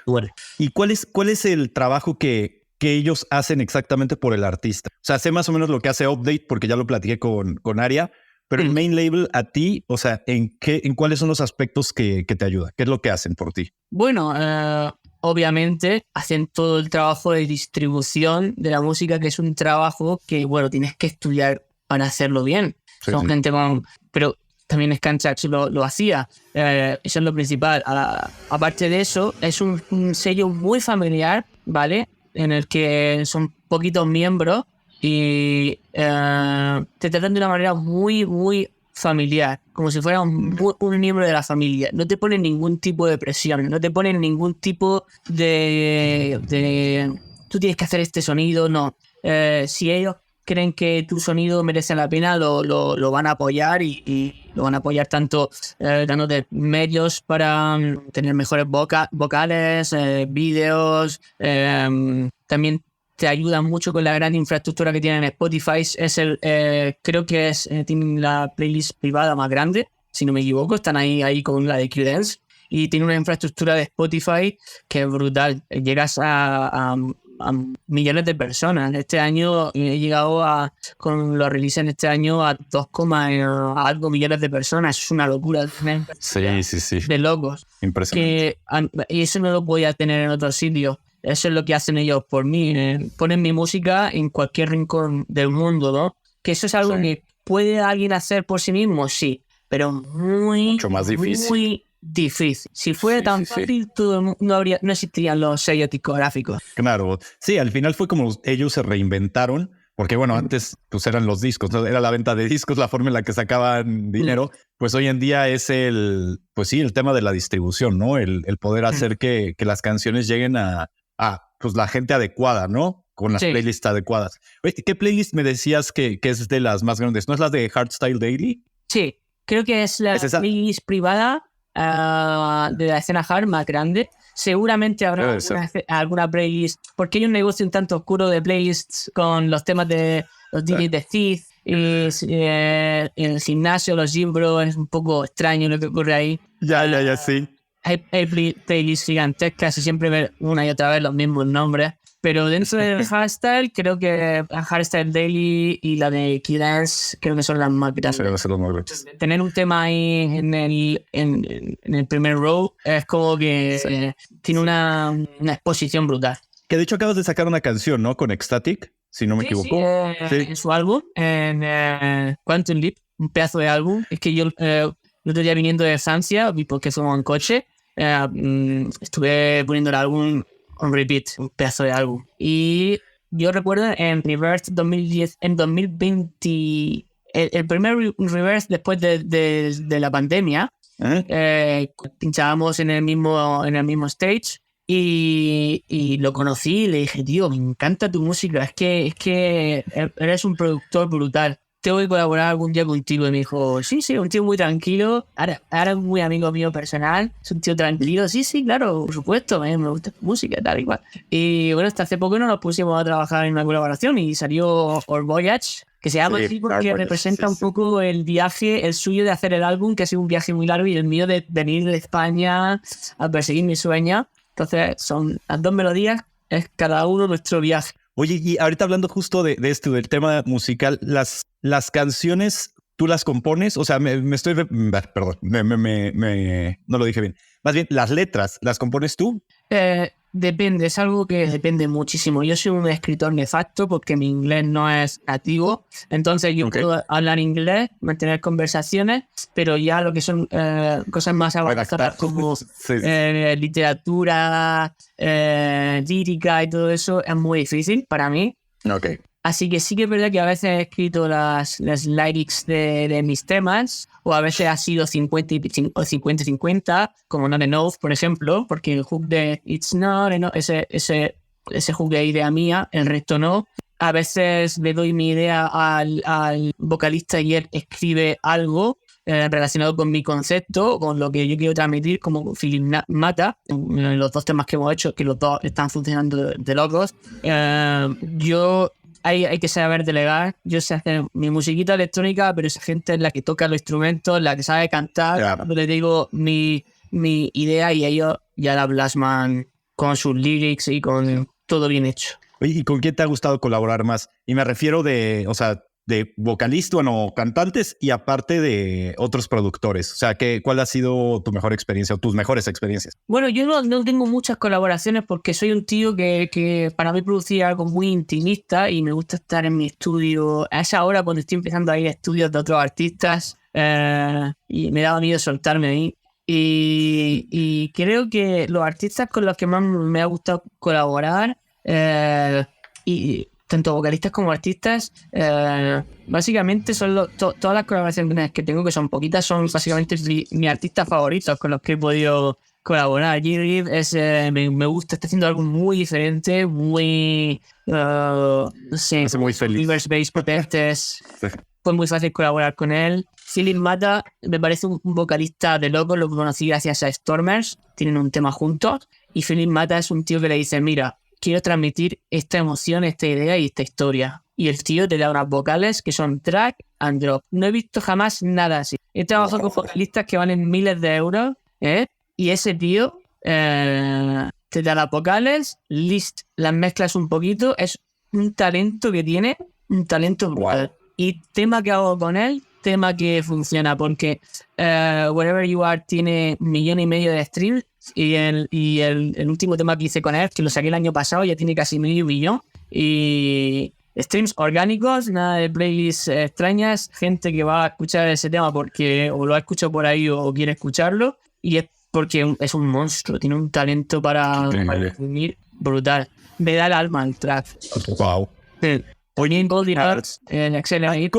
Bueno.
¿Y cuál es el trabajo que ellos hacen exactamente por el artista? O sea, sé más o menos lo que hace Update porque ya lo platiqué con Aria, pero el main label a ti, o sea, ¿en cuáles son los aspectos que te ayudan? ¿Qué es lo que hacen por ti?
Bueno, obviamente hacen todo el trabajo de distribución de la música, que es un trabajo que, bueno, tienes que estudiar para hacerlo bien.
Sí,
Son
sí.
gente pero también Scantrax lo hacía. Eso es lo principal. Aparte de eso, es un sello muy familiar, ¿vale? En el que son poquitos miembros y te tratan de una manera muy, muy familiar, como si fuera un miembro de la familia. No te ponen ningún tipo de presión, no te ponen ningún tipo de tú tienes que hacer este sonido, no. Si ellos creen que tu sonido merece la pena, lo van a apoyar y lo van a apoyar tanto dándote medios para tener mejores vocales, vídeos, también te ayuda mucho con la gran infraestructura que tienen en Spotify. Creo que tienen la playlist privada más grande, si no me equivoco. Están ahí con la de Q-Dance. Y tiene una infraestructura de Spotify que es brutal. Llegas a millones de personas. Este año he llegado con los releases en este año a 2, algo millones de personas. Es una locura.
Sí.
De locos.
Impresionante.
Y eso no lo podía tener en otros sitios. Eso es lo que hacen ellos por mí. Ponen mi música en cualquier rincón del mundo, ¿no? Que eso es algo que puede alguien hacer por sí mismo, sí, pero
mucho más difícil.
Muy difícil. Si fuera tan fácil, no existirían los sellos discográficos.
Claro. Sí, al final fue como ellos se reinventaron, porque bueno, antes pues eran los discos, ¿no? Era la venta de discos, la forma en la que sacaban dinero. Pues hoy en día es el tema de la distribución, ¿no? El poder hacer que las canciones lleguen a pues la gente adecuada, ¿no? Con las playlists adecuadas. Oye, ¿qué playlist me decías que es de las más grandes? ¿No es la de Hardstyle Daily?
Sí, creo que es la playlist privada de la escena hard más grande. Seguramente habrá alguna playlist, porque hay un negocio un tanto oscuro de playlists con los temas de los DJs de Thief y en el gimnasio, los gym bros, es un poco extraño lo que ocurre ahí.
Ya, sí.
Hay playlists gigantescas y siempre ver una y otra vez los mismos nombres. Pero dentro del hardstyle, creo que la Hardstyle Daily y la de Killers creo que son las más grandes. Tener un tema ahí en el primer row es como que tiene una exposición brutal.
Que de hecho acabas de sacar una canción, ¿no? Con Ecstatic, si no me equivoco.
En su álbum, en Quantum Leap, un pedazo de álbum. Es que yo el otro día viniendo de Francia, porque fuimos en coche, estuve poniendo el álbum on repeat, un pedazo de álbum. Y yo recuerdo en Reverse 2010, en 2020, el primer Reverse después de la pandemia, pinchábamos en el mismo stage y lo conocí y le dije, tío, me encanta tu música, es que eres un productor brutal. Tengo que colaborar algún día contigo. Y me dijo, sí, un tío muy tranquilo. Ahora es muy amigo mío personal. Es un tío tranquilo. Sí, claro, por supuesto. Me gusta tu música, tal y cual. Y bueno, hasta hace poco nos pusimos a trabajar en una colaboración y salió Our Voyage, que se llama así porque representa un poco el viaje, el suyo de hacer el álbum, que ha sido un viaje muy largo, y el mío de venir de España a perseguir mi sueño. Entonces, son las dos melodías, es cada uno nuestro viaje.
Oye, y ahorita hablando justo de esto, del tema musical, las canciones, ¿tú las compones? O sea, perdón, no lo dije bien. Más bien, las letras, ¿las compones tú?
Depende, es algo que depende muchísimo. Yo soy un escritor nefasto porque mi inglés no es nativo, entonces yo puedo hablar inglés, mantener conversaciones, pero ya lo que son cosas más avanzadas como literatura, lírica y todo eso es muy difícil para mí.
Okay.
Así que sí que es verdad que a veces he escrito las lyrics de mis temas, o a veces ha sido 50-50, como Not Enough, por ejemplo, porque el hook de It's Not Enough, ese hook de idea mía, el resto no. A veces le doy mi idea al vocalista y él escribe algo relacionado con mi concepto, con lo que yo quiero transmitir, como Feeling Mata, los dos temas que hemos hecho, que los dos están funcionando de locos. Hay que saber delegar. Yo sé hacer mi musiquita electrónica, pero esa gente es la que toca los instrumentos, la que sabe cantar. Claro. Les digo mi idea y ellos ya la plasman con sus lyrics y con todo bien hecho.
Oye, ¿y con quién te ha gustado colaborar más? Y me refiero de vocalista, bueno, cantantes y aparte de otros productores. O sea, ¿cuál ha sido tu mejor experiencia o tus mejores experiencias?
Bueno, yo no tengo muchas colaboraciones porque soy un tío que para mí producía algo muy intimista y me gusta estar en mi estudio a esa hora cuando estoy empezando a ir a estudios de otros artistas y me daba miedo soltarme ahí. Y creo que los artistas con los que más me ha gustado colaborar y tanto vocalistas como artistas, básicamente son todas las colaboraciones que tengo, que son poquitas, son básicamente mis artistas favoritos con los que he podido colaborar. G-Rip me gusta, está haciendo algo muy diferente, muy no sé,
hace muy feliz.
Reverse Bass Protectors. Fue muy fácil colaborar con él. Feeling Mata me parece un vocalista de loco, lo conocí gracias a Stormers, tienen un tema juntos, y Feeling Mata es un tío que le dice, mira, quiero transmitir esta emoción, esta idea y esta historia. Y el tío te da unas vocales que son drag and drop. No he visto jamás nada así. He trabajado con vocalistas que valen miles de euros, y ese tío te da las vocales, las mezclas un poquito. Es un talento que tiene, un talento brutal. Wow. Y tema que hago con él, tema que funciona, porque Wherever You Are tiene 1,5 millones de streams. Y el último tema que hice con él, que lo saqué el año pasado, ya tiene casi 1,5 millones. Y streams orgánicos, nada de playlists extrañas, gente que va a escuchar ese tema porque o lo ha escuchado por ahí o quiere escucharlo. Y es porque es un monstruo, tiene un talento para definir brutal. Me da el alma al track.
Wow.
Sí. Oye, en Goldie Lux, excelente.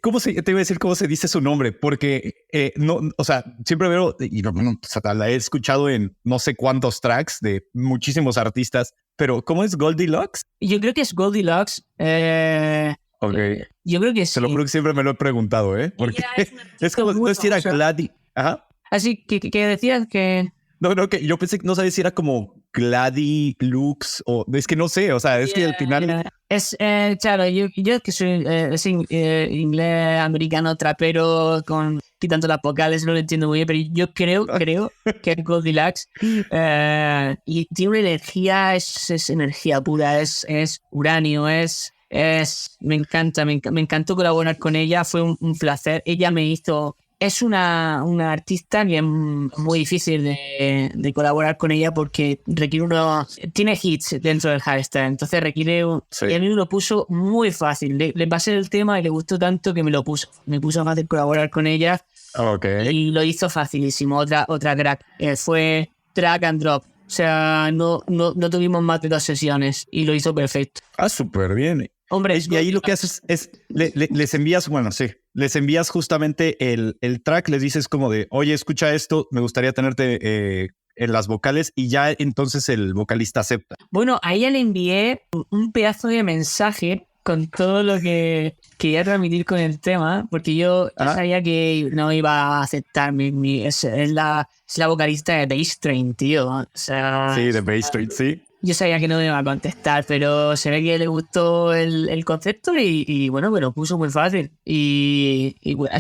¿Cómo te iba a decir cómo se dice su nombre? Porque no, o sea, siempre veo, y no, o sea, la he escuchado en no sé cuántos tracks de muchísimos artistas, pero ¿cómo es Goldie Lux?
Yo creo que es Goldie Lux.
Okay.
Yo creo que sí.
Te lo juro que siempre me lo he preguntado, porque es como no si era Gladys. Ajá.
Así que decías que...
No, que yo pensé que no sabía si era como Glady, Lux, o es que no sé, o sea, es que al final...
Es, claro, yo que soy inglés americano trapero quitando las vocales, no lo entiendo muy bien, pero yo creo que es Goldilocks y tiene una energía, es energía pura, es uranio, me encanta, me encantó colaborar con ella, fue un placer. Ella me hizo... Es una artista que es muy difícil de colaborar con ella porque tiene hits dentro del hardstyle, entonces requiere
Sí.
y a mí me lo puso muy fácil. Le pasé el tema y le gustó tanto que me puso fácil colaborar con ella.
Ok.
Y lo hizo facilísimo. Otra crack. Fue drag and drop. O sea, no tuvimos más de 2 sesiones y lo hizo perfecto.
Súper bien.
Hombre,
Y ahí lo que haces es les envías, bueno, sí, les envías justamente el track, les dices como de, oye, escucha esto, me gustaría tenerte en las vocales, y ya entonces el vocalista acepta.
Bueno, a ella le envié un pedazo de mensaje con todo lo que quería transmitir con el tema, porque yo sabía que no iba a aceptar es la vocalista de Bass Train, tío. O sea,
sí, de Bass Train, sí.
Yo sabía que no me iba a contestar, pero se ve que le gustó el concepto y bueno, me lo puso muy fácil. Y bueno,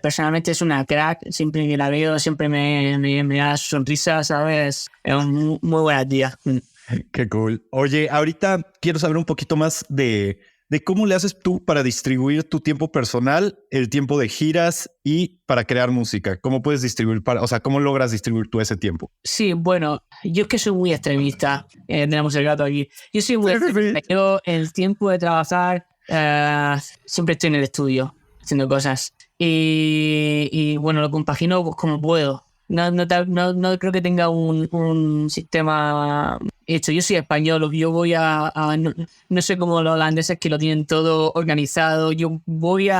personalmente es una crack, siempre que la veo, siempre me da sonrisa, ¿sabes? Es un muy buena tía.
Qué cool. Oye, ahorita quiero saber un poquito más de cómo le haces tú para distribuir tu tiempo personal, el tiempo de giras y para crear música. ¿Cómo puedes distribuir cómo logras distribuir tú ese tiempo?
Sí, bueno, yo es que soy muy extremista. Tenemos el gato aquí. Yo soy muy extremista. Yo, el tiempo de trabajar, siempre estoy en el estudio haciendo cosas. Y bueno, lo compagino pues, como puedo. No creo que tenga un sistema hecho. Yo soy español, yo voy no sé cómo los holandeses que lo tienen todo organizado. Yo voy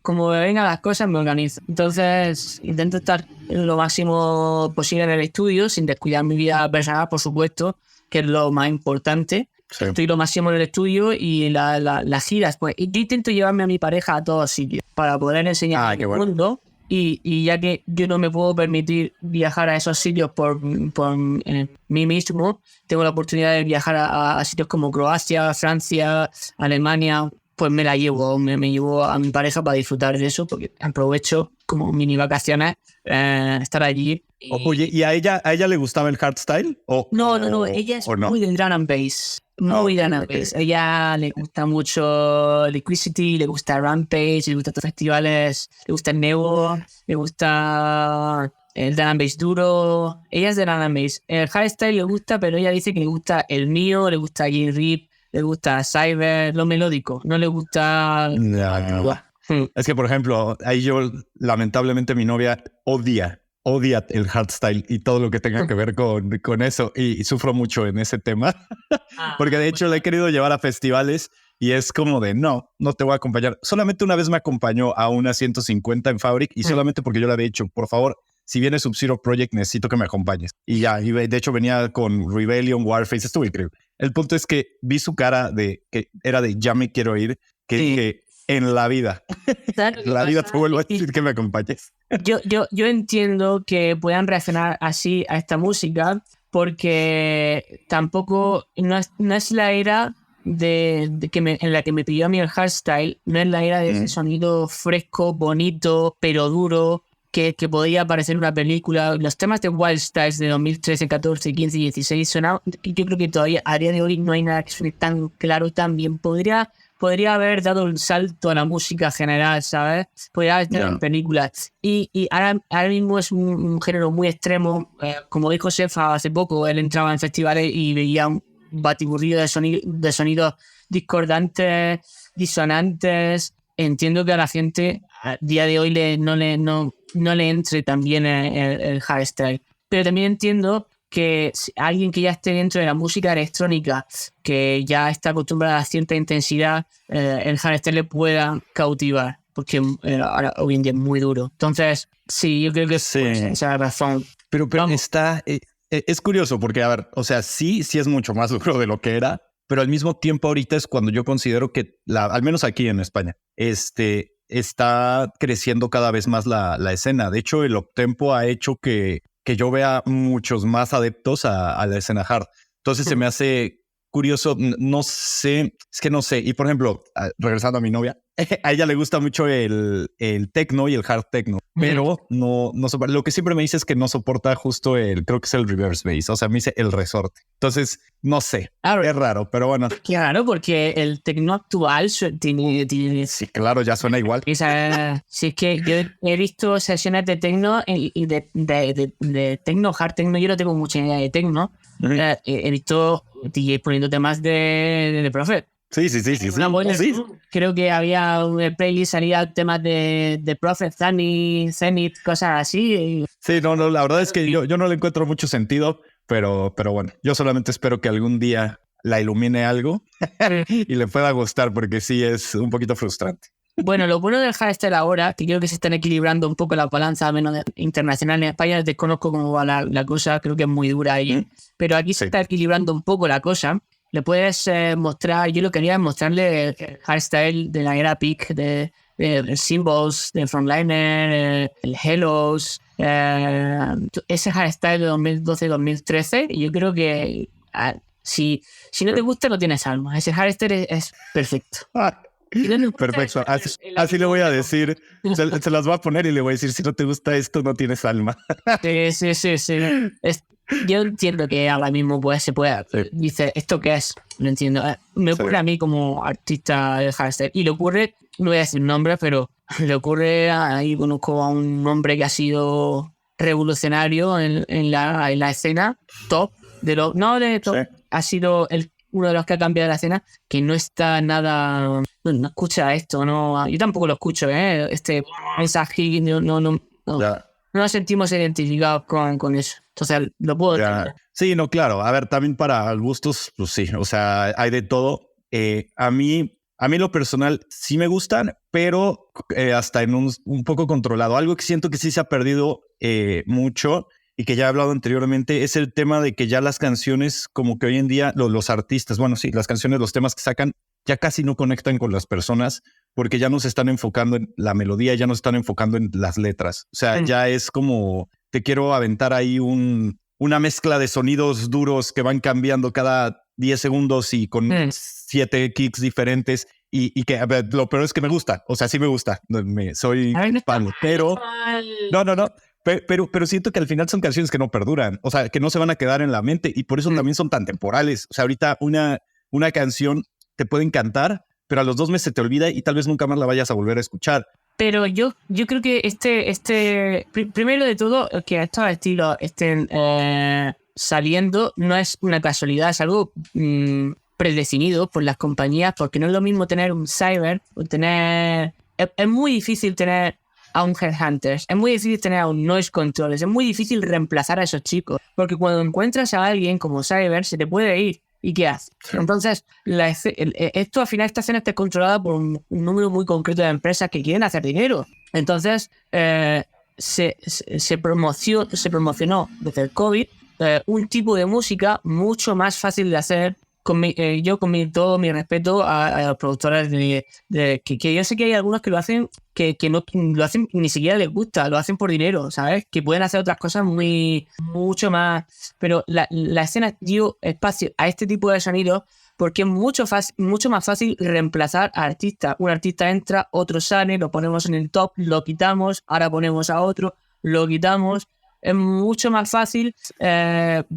como me vengan las cosas, me organizo. Entonces intento estar lo máximo posible en el estudio, sin descuidar mi vida personal, por supuesto, que es lo más importante. Sí. Estoy lo máximo en el estudio y las giras, pues yo intento llevarme a mi pareja a todos sitios para poder enseñar al mundo. Y ya que yo no me puedo permitir viajar a esos sitios por mí mismo, tengo la oportunidad de viajar a sitios como Croacia, Francia, Alemania, pues me llevo a mi pareja para disfrutar de eso, porque aprovecho como mini vacaciones estar allí.
Oye, ¿y a ella le gustaba el hardstyle?
No, ella es muy del drum and bass. Muy drum and bass. Ella le gusta mucho Liquidity, le gusta Rampage, le gusta los festivales, le gusta el Nevo, le gusta el drum and bass duro. Ella es de drum and bass. El hardstyle le gusta, pero ella dice que le gusta el mío, le gusta J-Rip, le gusta Cyber, lo melódico. No le gusta...
No. Es que, por ejemplo, ahí yo, lamentablemente, mi novia odia el hardstyle y todo lo que tenga que ver con eso, y sufro mucho en ese tema porque de hecho la he querido llevar a festivales y es como de no te voy a acompañar. Solamente una vez me acompañó a una 150 en Fabric y solamente porque yo le había dicho, por favor, si viene Sub-Zero Project necesito que me acompañes, y ya, y de hecho venía con Rebellion, Warface, estuvo increíble. El punto es que vi su cara de que era de ya me quiero ir, que en la vida te vuelvo a decir que me acompañes.
Yo entiendo que puedan reaccionar así a esta música porque tampoco no es la era en la que me pidió a mí el hardstyle, no es la era de ese sonido fresco, bonito, pero duro, que podía parecer una película. Los temas de Wild Styles de 2013, 14, 15 y 16 sonaban. Yo creo que todavía a día de hoy no hay nada que suene tan claro, tan bien. Podría haber dado un salto a la música general, ¿sabes? Podría haber estado en películas. Y ahora mismo es un género muy extremo. Como dijo Sefa hace poco, él entraba en festivales y veía un batiburrillo de sonidos discordantes, disonantes. Entiendo que a la gente a día de hoy no le entre tan bien el hardstyle. Pero también entiendo que alguien que ya esté dentro de la música electrónica, que ya está acostumbrada a cierta intensidad, el hardstyle le pueda cautivar, porque ahora hoy en día es muy duro. Entonces, sí, yo creo que esa es la razón.
Pero es curioso porque, a ver, o sea, sí es mucho más duro de lo que era, pero al mismo tiempo ahorita es cuando yo considero que, al menos aquí en España, está creciendo cada vez más la escena. De hecho, el uptempo ha hecho que yo vea muchos más adeptos a la escena hard. Entonces se me hace curioso, no sé, es que no sé. Y por ejemplo, regresando a mi novia, a ella le gusta mucho el techno y el hard techno, pero no soporta. Lo que siempre me dice es que no soporta justo creo que es el reverse bass, o sea, me dice el resorte. Entonces, no sé, es raro, pero bueno.
Claro, porque el techno actual tiene...
Sí, claro, ya suena igual.
Sí, es que yo he visto sesiones de techno y de techno, hard techno, yo no tengo mucha idea de techno. He visto DJs poniendo temas de Prophet.
Sí.
Creo que había un playlist, salía temas de Prophet, Zenith, cosas así.
Sí, no, la verdad es que yo no le encuentro mucho sentido, pero bueno, yo solamente espero que algún día la ilumine algo y le pueda gustar, porque sí es un poquito frustrante.
Bueno, lo bueno del hardstyle ahora, que creo que se están equilibrando un poco la balanza, menos internacional. En España desconozco cómo va la cosa, creo que es muy dura ahí, pero aquí se está equilibrando un poco la cosa. Le puedes mostrar, yo lo quería mostrarle el hardstyle de la era peak, de Symbols, de Frontliner, el Hellos, ese hardstyle de 2012-2013, y yo creo que si no te gusta, no tienes alma. Ese hardstyle es perfecto.
Perfecto, así le voy a decir, se las voy a poner y le voy a decir, si no te gusta esto, no tienes alma.
Sí. Yo entiendo que ahora mismo pues se puede, dice, ¿esto qué es? Lo entiendo. Me ocurre a mí como artista de hardstyle, y le ocurre, no voy a decir nombres, pero le ocurre, ahí conozco a un hombre que ha sido revolucionario en la escena, top, ha sido uno de los que ha cambiado la escena, que no está nada, no escucha esto, no, yo tampoco lo escucho, este mensaje, no nos sentimos identificados con eso. Entonces, lo puedo entender.
Sí, no, claro. A ver, también para gustos, pues sí, o sea, hay de todo. A mí lo personal sí me gustan, pero hasta en un poco controlado. Algo que siento que sí se ha perdido mucho y que ya he hablado anteriormente es el tema de que ya las canciones, como que hoy en día los artistas, bueno, sí, las canciones, los temas que sacan ya casi no conectan con las personas, porque ya no se están enfocando en la melodía, ya no se están enfocando en las letras. O sea, ya es como, te quiero aventar ahí una mezcla de sonidos duros que van cambiando cada 10 segundos y con 7 kicks diferentes. Y que, a ver, lo peor es que me gusta. O sea, sí me gusta. Soy fan, pero... No. Pero siento que al final son canciones que no perduran. O sea, que no se van a quedar en la mente. Y por eso también son tan temporales. O sea, ahorita una canción te puede encantar, pero a los 2 meses se te olvida y tal vez nunca más la vayas a volver a escuchar.
Pero yo creo que primero de todo, que estos estilos estén saliendo no es una casualidad, es algo predefinido por las compañías, porque no es lo mismo tener un cyber o tener... Es muy difícil tener a un Headhunter, es muy difícil tener a un Noise Control, es muy difícil reemplazar a esos chicos, porque cuando encuentras a alguien como cyber se te puede ir. ¿Y qué hace? Entonces, esto al final esta escena está controlada por un número muy concreto de empresas que quieren hacer dinero. Entonces, se promocionó desde el COVID un tipo de música mucho más fácil de hacer. Yo con todo mi respeto a los productores que yo sé que hay algunos que lo hacen que no lo hacen, ni siquiera les gusta, lo hacen por dinero, ¿sabes? Que pueden hacer otras cosas mucho más, pero la escena dio espacio a este tipo de sonidos porque es mucho más fácil reemplazar a artistas. Un artista entra, otro sale, lo ponemos en el top, lo quitamos, ahora ponemos a otro, lo quitamos. Es mucho más fácil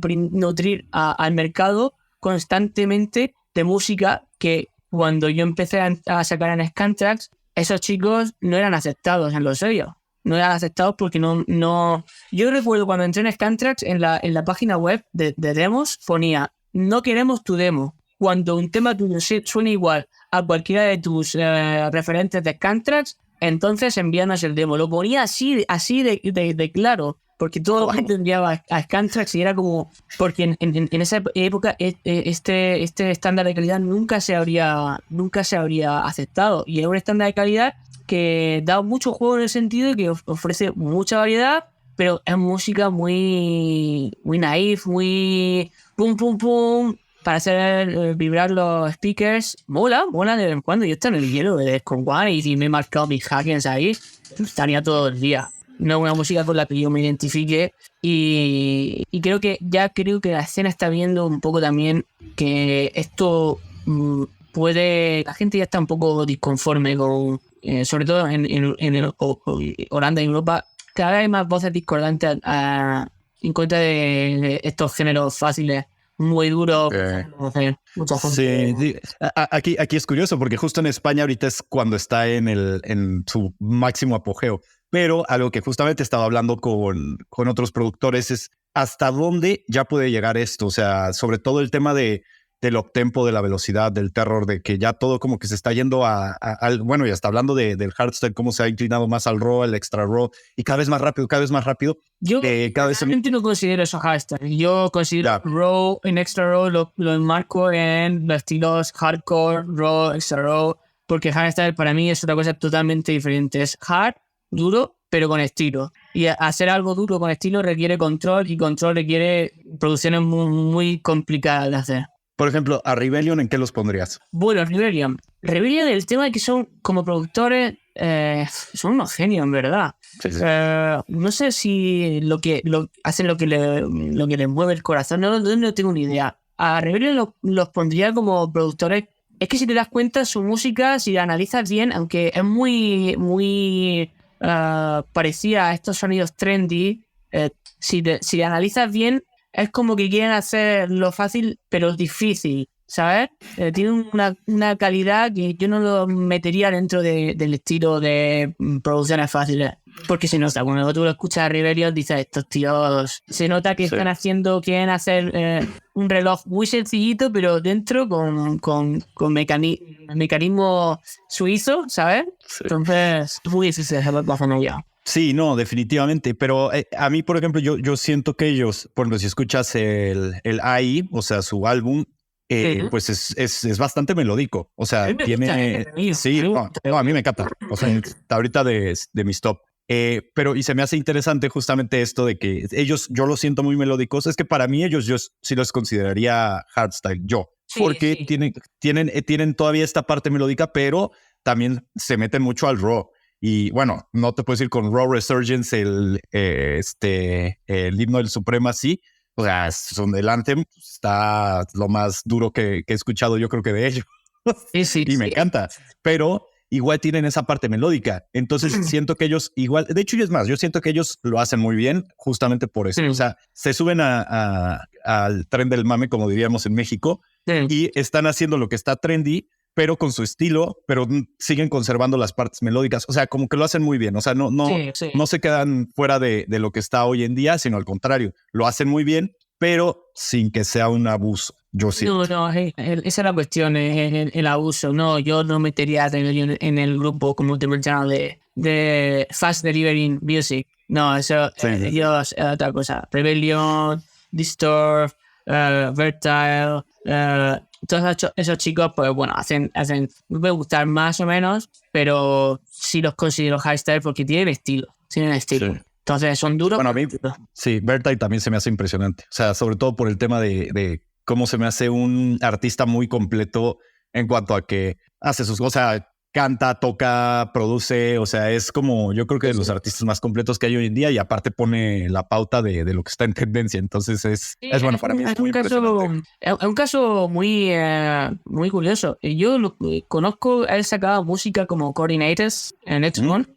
nutrir al mercado constantemente de música, que cuando yo empecé a sacar en Scantraxx, esos chicos no eran aceptados en los sellos. No eran aceptados porque no... Yo recuerdo cuando entré en Scantraxx, en la página web de demos, ponía, no queremos tu demo. Cuando un tema tuyo suena igual a cualquiera de tus referentes de Scantraxx, entonces envíanos el demo. Lo ponía así de claro, porque todo el mundo enviaba a Scantraxx y era como... Porque en esa época este estándar de calidad nunca se habría aceptado. Y es un estándar de calidad que da mucho juego en el sentido de que ofrece mucha variedad, pero es música muy naif, muy pum pum pum, para hacer vibrar los speakers, mola de vez en cuando. Yo estoy en el hielo de con One y si me he marcado mis hackings ahí, estaría todo el día. No es una música con la que yo me identifique y creo que la escena está viendo un poco también que esto la gente ya está un poco disconforme con, sobre todo en Holanda y Europa, cada vez hay más voces discordantes en contra de estos géneros fáciles, muy duros. Mucha gente.
Sí, aquí es curioso porque justo en España ahorita es cuando está en su máximo apogeo. Pero algo que justamente estaba hablando con otros productores es hasta dónde ya puede llegar esto. O sea, sobre todo el tema del uptempo, de la velocidad, del terror, de que ya todo como que se está yendo al bueno, y hasta hablando del hardstyle, cómo se ha inclinado más al raw, al extra raw, y cada vez más rápido.
Yo
cada vez
realmente no considero eso hardstyle. Yo considero raw, en extra raw, lo enmarco en los estilos hardcore, raw, extra raw, porque hardstyle para mí es otra cosa totalmente diferente. Es hard, duro, pero con estilo. Y hacer algo duro con estilo requiere control y control requiere producciones muy, muy complicadas de hacer.
Por ejemplo, a Rebellion, ¿en qué los pondrías?
Bueno, Rebellion, el tema de que son como productores, son unos genios, en verdad.
Sí.
No sé si hacen lo que les mueve el corazón, no tengo ni idea. A Rebellion los pondría como productores. Es que si te das cuenta, su música, si la analizas bien, aunque es muy, muy parecida a estos sonidos trendy, si analizas bien, es como que quieren hacer lo fácil, pero difícil, ¿sabes? Tienen una calidad que yo no lo metería dentro del estilo de producciones fáciles. Porque se nota, cuando tú lo escuchas a Rebellion, dices, estos tíos, se nota que quieren hacer un reloj muy sencillito, pero dentro con mecanismo suizo, ¿sabes? Sí. Entonces, es muy difícil hacerlo ya.
Sí, no, definitivamente. Pero a mí, por ejemplo, yo siento que ellos, por ejemplo, si escuchas el AI, o sea, su álbum, pues es bastante melódico. O sea, tiene... Sí, a mí me encanta. O sea, está ahorita de mis top. Pero y se me hace interesante justamente esto de que ellos, yo los siento muy melódicos. Es que para mí ellos, yo sí los consideraría hardstyle, porque tienen todavía esta parte melódica, pero también se meten mucho al raw. Y bueno, no te puedes ir con Raw Resurgence, el himno del Supremacy. O sea, el Anthem está lo más duro que he escuchado, yo creo que de ellos. Y me encanta. Pero igual tienen esa parte melódica. Entonces siento que ellos igual, de hecho, y es más, yo siento que ellos lo hacen muy bien justamente por eso. O sea, se suben al tren del mame, como diríamos en México, y están haciendo lo que está trendy, pero con su estilo, pero siguen conservando las partes melódicas. O sea, como que lo hacen muy bien. O sea, no se quedan fuera de lo que está hoy en día, sino al contrario, lo hacen muy bien, pero sin que sea un abuso. Yo siento.
No, esa es la cuestión, el abuso. No, yo no metería a Rebellion en el grupo, como te mencionaba, de Fast Delivering Music. No, eso es otra cosa. Rebellion, Disturb, Vertile, todos esos chicos, pues bueno, me puede gustar más o menos, pero sí los considero hardstyle porque tienen estilo. Sí. Entonces son duros.
Bueno, a mí, sí, Vertile también se me hace impresionante. O sea, sobre todo por el tema de cómo se me hace un artista muy completo en cuanto a que hace sus cosas, canta, toca, produce. O sea, es como, yo creo que de los artistas más completos que hay hoy en día, y aparte pone la pauta de lo que está en tendencia. Entonces es bueno para mí. Es muy impresionante.
Es un caso muy, muy curioso. Yo lo conozco, él sacaba música como Coordinators en X1.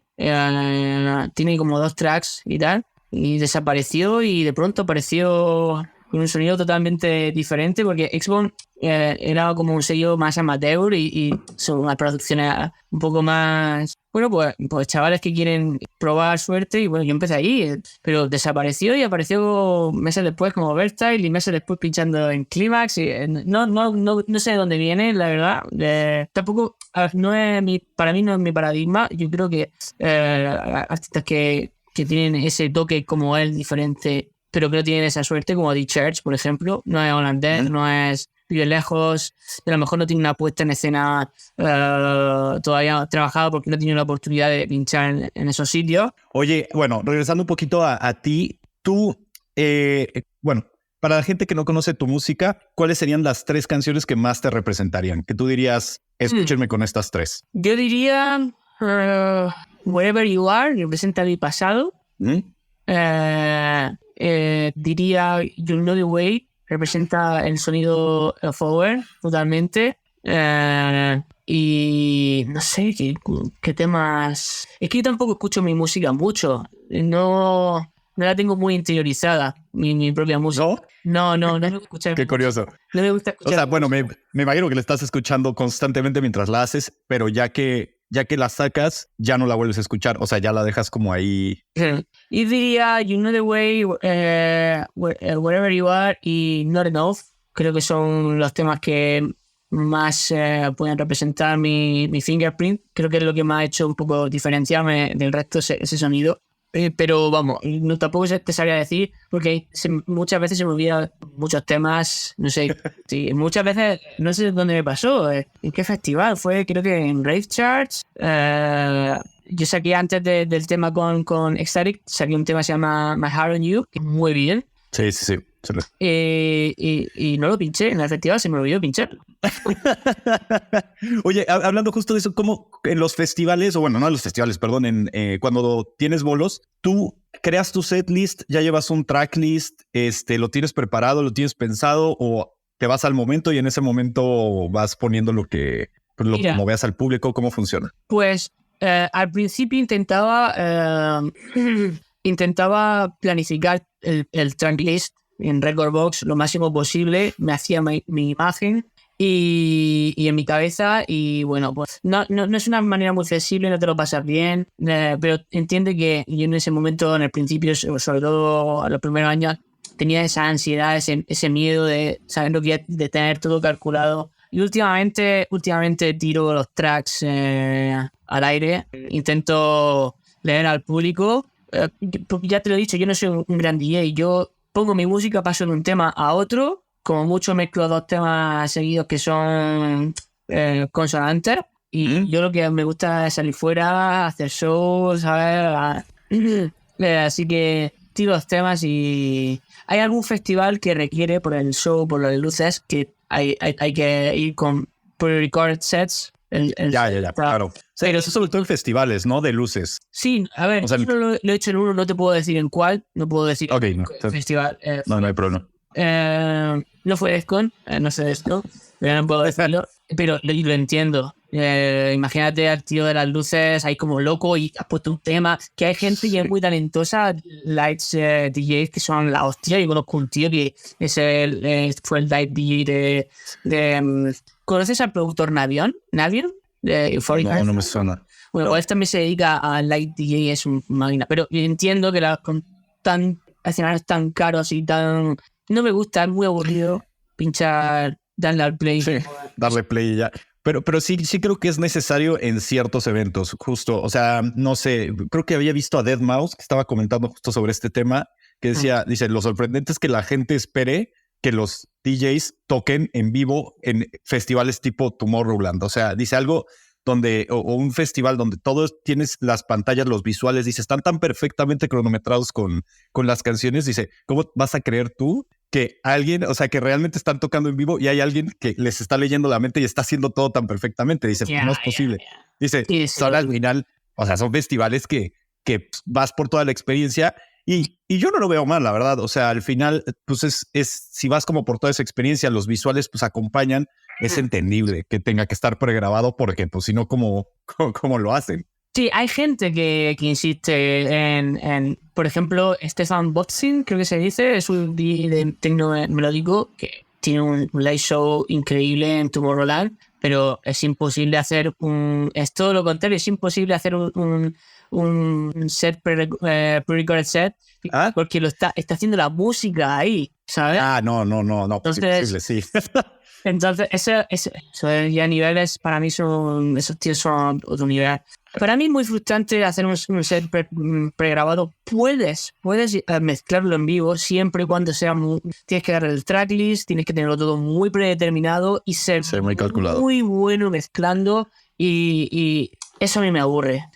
Tiene como 2 tracks y tal, y desapareció y de pronto apareció con un sonido totalmente diferente porque X-Bone era como un sello más amateur y son unas producciones un poco más, bueno, pues chavales que quieren probar suerte. Y bueno, yo empecé ahí, pero desapareció y apareció meses después como Vertile y meses después pinchando en Climax y no sé de dónde viene, la verdad. Tampoco, para mí no es mi paradigma. Yo creo que artistas que tienen ese toque como él diferente, pero que no tienen esa suerte, como The Church, por ejemplo, no es holandés, no es vive lejos, a lo mejor no tiene una puesta en escena todavía trabajada porque no tiene la oportunidad de pinchar en esos sitios.
Oye, bueno, regresando un poquito a ti, tú, bueno, para la gente que no conoce tu música, ¿cuáles serían las 3 canciones que más te representarían? Que tú dirías, escúchenme con estas 3.
Yo diría Wherever You Are, representa mi pasado. Diría You Know The Way, representa el sonido forward totalmente. Y no sé qué temas. Es que yo tampoco escucho mi música mucho. No la tengo muy interiorizada, mi propia música.
¿No?
No me gusta escuchar.
Qué curioso.
No me gusta escuchar.
O sea, bueno, me imagino que la estás escuchando constantemente mientras la haces, pero ya que la sacas, ya no la vuelves a escuchar. O sea, ya la dejas como ahí.
Y diría You Know The Way, Wherever You Are y Not Enough. Creo que son los temas que más pueden representar mi fingerprint. Creo que es lo que me ha hecho un poco diferenciarme del resto ese sonido. Pero vamos, no tampoco te sabría decir porque muchas veces se me olvidan muchos temas, no sé, sí, muchas veces no sé dónde me pasó, en qué festival fue, creo que en Rave Charts. Yo saqué antes del tema con Ecstatic, saqué un tema que se llama My Heart on You, que es muy bien.
Sí.
Y no lo pinché, en el festival se me olvidó pinchar.
Oye, hablando justo de eso, ¿cómo en los festivales, o bueno, no en los festivales, perdón, cuando tienes bolos, tú creas tu setlist, ya llevas un tracklist, lo tienes preparado, lo tienes pensado, o te vas al momento y en ese momento vas poniendo lo como veas al público? ¿Cómo funciona?
Pues al principio intentaba planificar el tracklist en Recordbox lo máximo posible, me hacía mi imagen y en mi cabeza, y bueno, pues no es una manera muy flexible, no te lo pasas bien, pero entiende que yo en ese momento, en el principio, sobre todo en los primeros años, tenía esa ansiedad, ese miedo de saber de tener todo calculado. Y últimamente tiro los tracks al aire, intento leer al público, porque ya te lo he dicho, yo no soy un gran DJ, yo pongo mi música, paso de un tema a otro, como mucho mezclo 2 temas seguidos que son consonantes, y yo lo que me gusta es salir fuera, hacer shows, ¿sabes? Así que tiro los temas y hay algún festival que requiere por el show, por las luces, que hay que ir con pre-recorded sets.
Ya, claro. Pero eso sobre todo en festivales, ¿no? De luces.
Sí, a ver, o sea, yo lo he hecho en uno, no te puedo decir en cuál, no puedo decir festival.
No hay problema.
No fue Descon, no sé Descon, pero no puedo decirlo, pero lo entiendo. Imagínate al tío de las luces ahí como loco y has puesto un tema, que hay gente que es muy talentosa, lights DJs que son la hostia. Yo conozco un tío que fue el light DJ de ¿conoces al productor Navion? De Euphoric?
No me suena.
Bueno, pues también se dedica a light DJ, es una máquina, pero entiendo que con escenarios tan caros y tan... No me gusta, es muy aburrido pinchar, darle al play.
Sí, darle play y ya. Pero sí creo que es necesario en ciertos eventos, justo. O sea, no sé, creo que había visto a Deadmau5 que estaba comentando justo sobre este tema, que dice, lo sorprendente es que la gente espere que los DJs toquen en vivo en festivales tipo Tomorrowland. O sea, dice algo donde, o un festival donde todos tienes las pantallas, los visuales, dice, están tan perfectamente cronometrados con las canciones. Dice, ¿cómo vas a creer tú que alguien, o sea, que realmente están tocando en vivo y hay alguien que les está leyendo la mente y está haciendo todo tan perfectamente? Dice, no es posible. Dice, son al final, o sea, son festivales que vas por toda la experiencia y yo no lo veo mal, la verdad. O sea, al final, pues es si vas como por toda esa experiencia, los visuales pues acompañan, es entendible que tenga que estar pregrabado porque pues si no, ¿cómo lo hacen?
Sí, hay gente que insiste en, por ejemplo, Stefan Botzin, creo que se dice, es un DJ de tecno melódico que tiene un live show increíble en Tomorrowland, pero es imposible hacer es todo lo contrario, es imposible hacer un set pre-recorded set porque lo está haciendo la música ahí, ¿sabes?
No, entonces, sí.
Entonces, eso ya niveles, para mí esos tíos son otro nivel. Para mí es muy frustrante hacer un set pregrabado. Puedes mezclarlo en vivo siempre y cuando tienes que dar el tracklist, tienes que tenerlo todo muy predeterminado y ser
muy calculado,
muy bueno mezclando y eso a mí me aburre.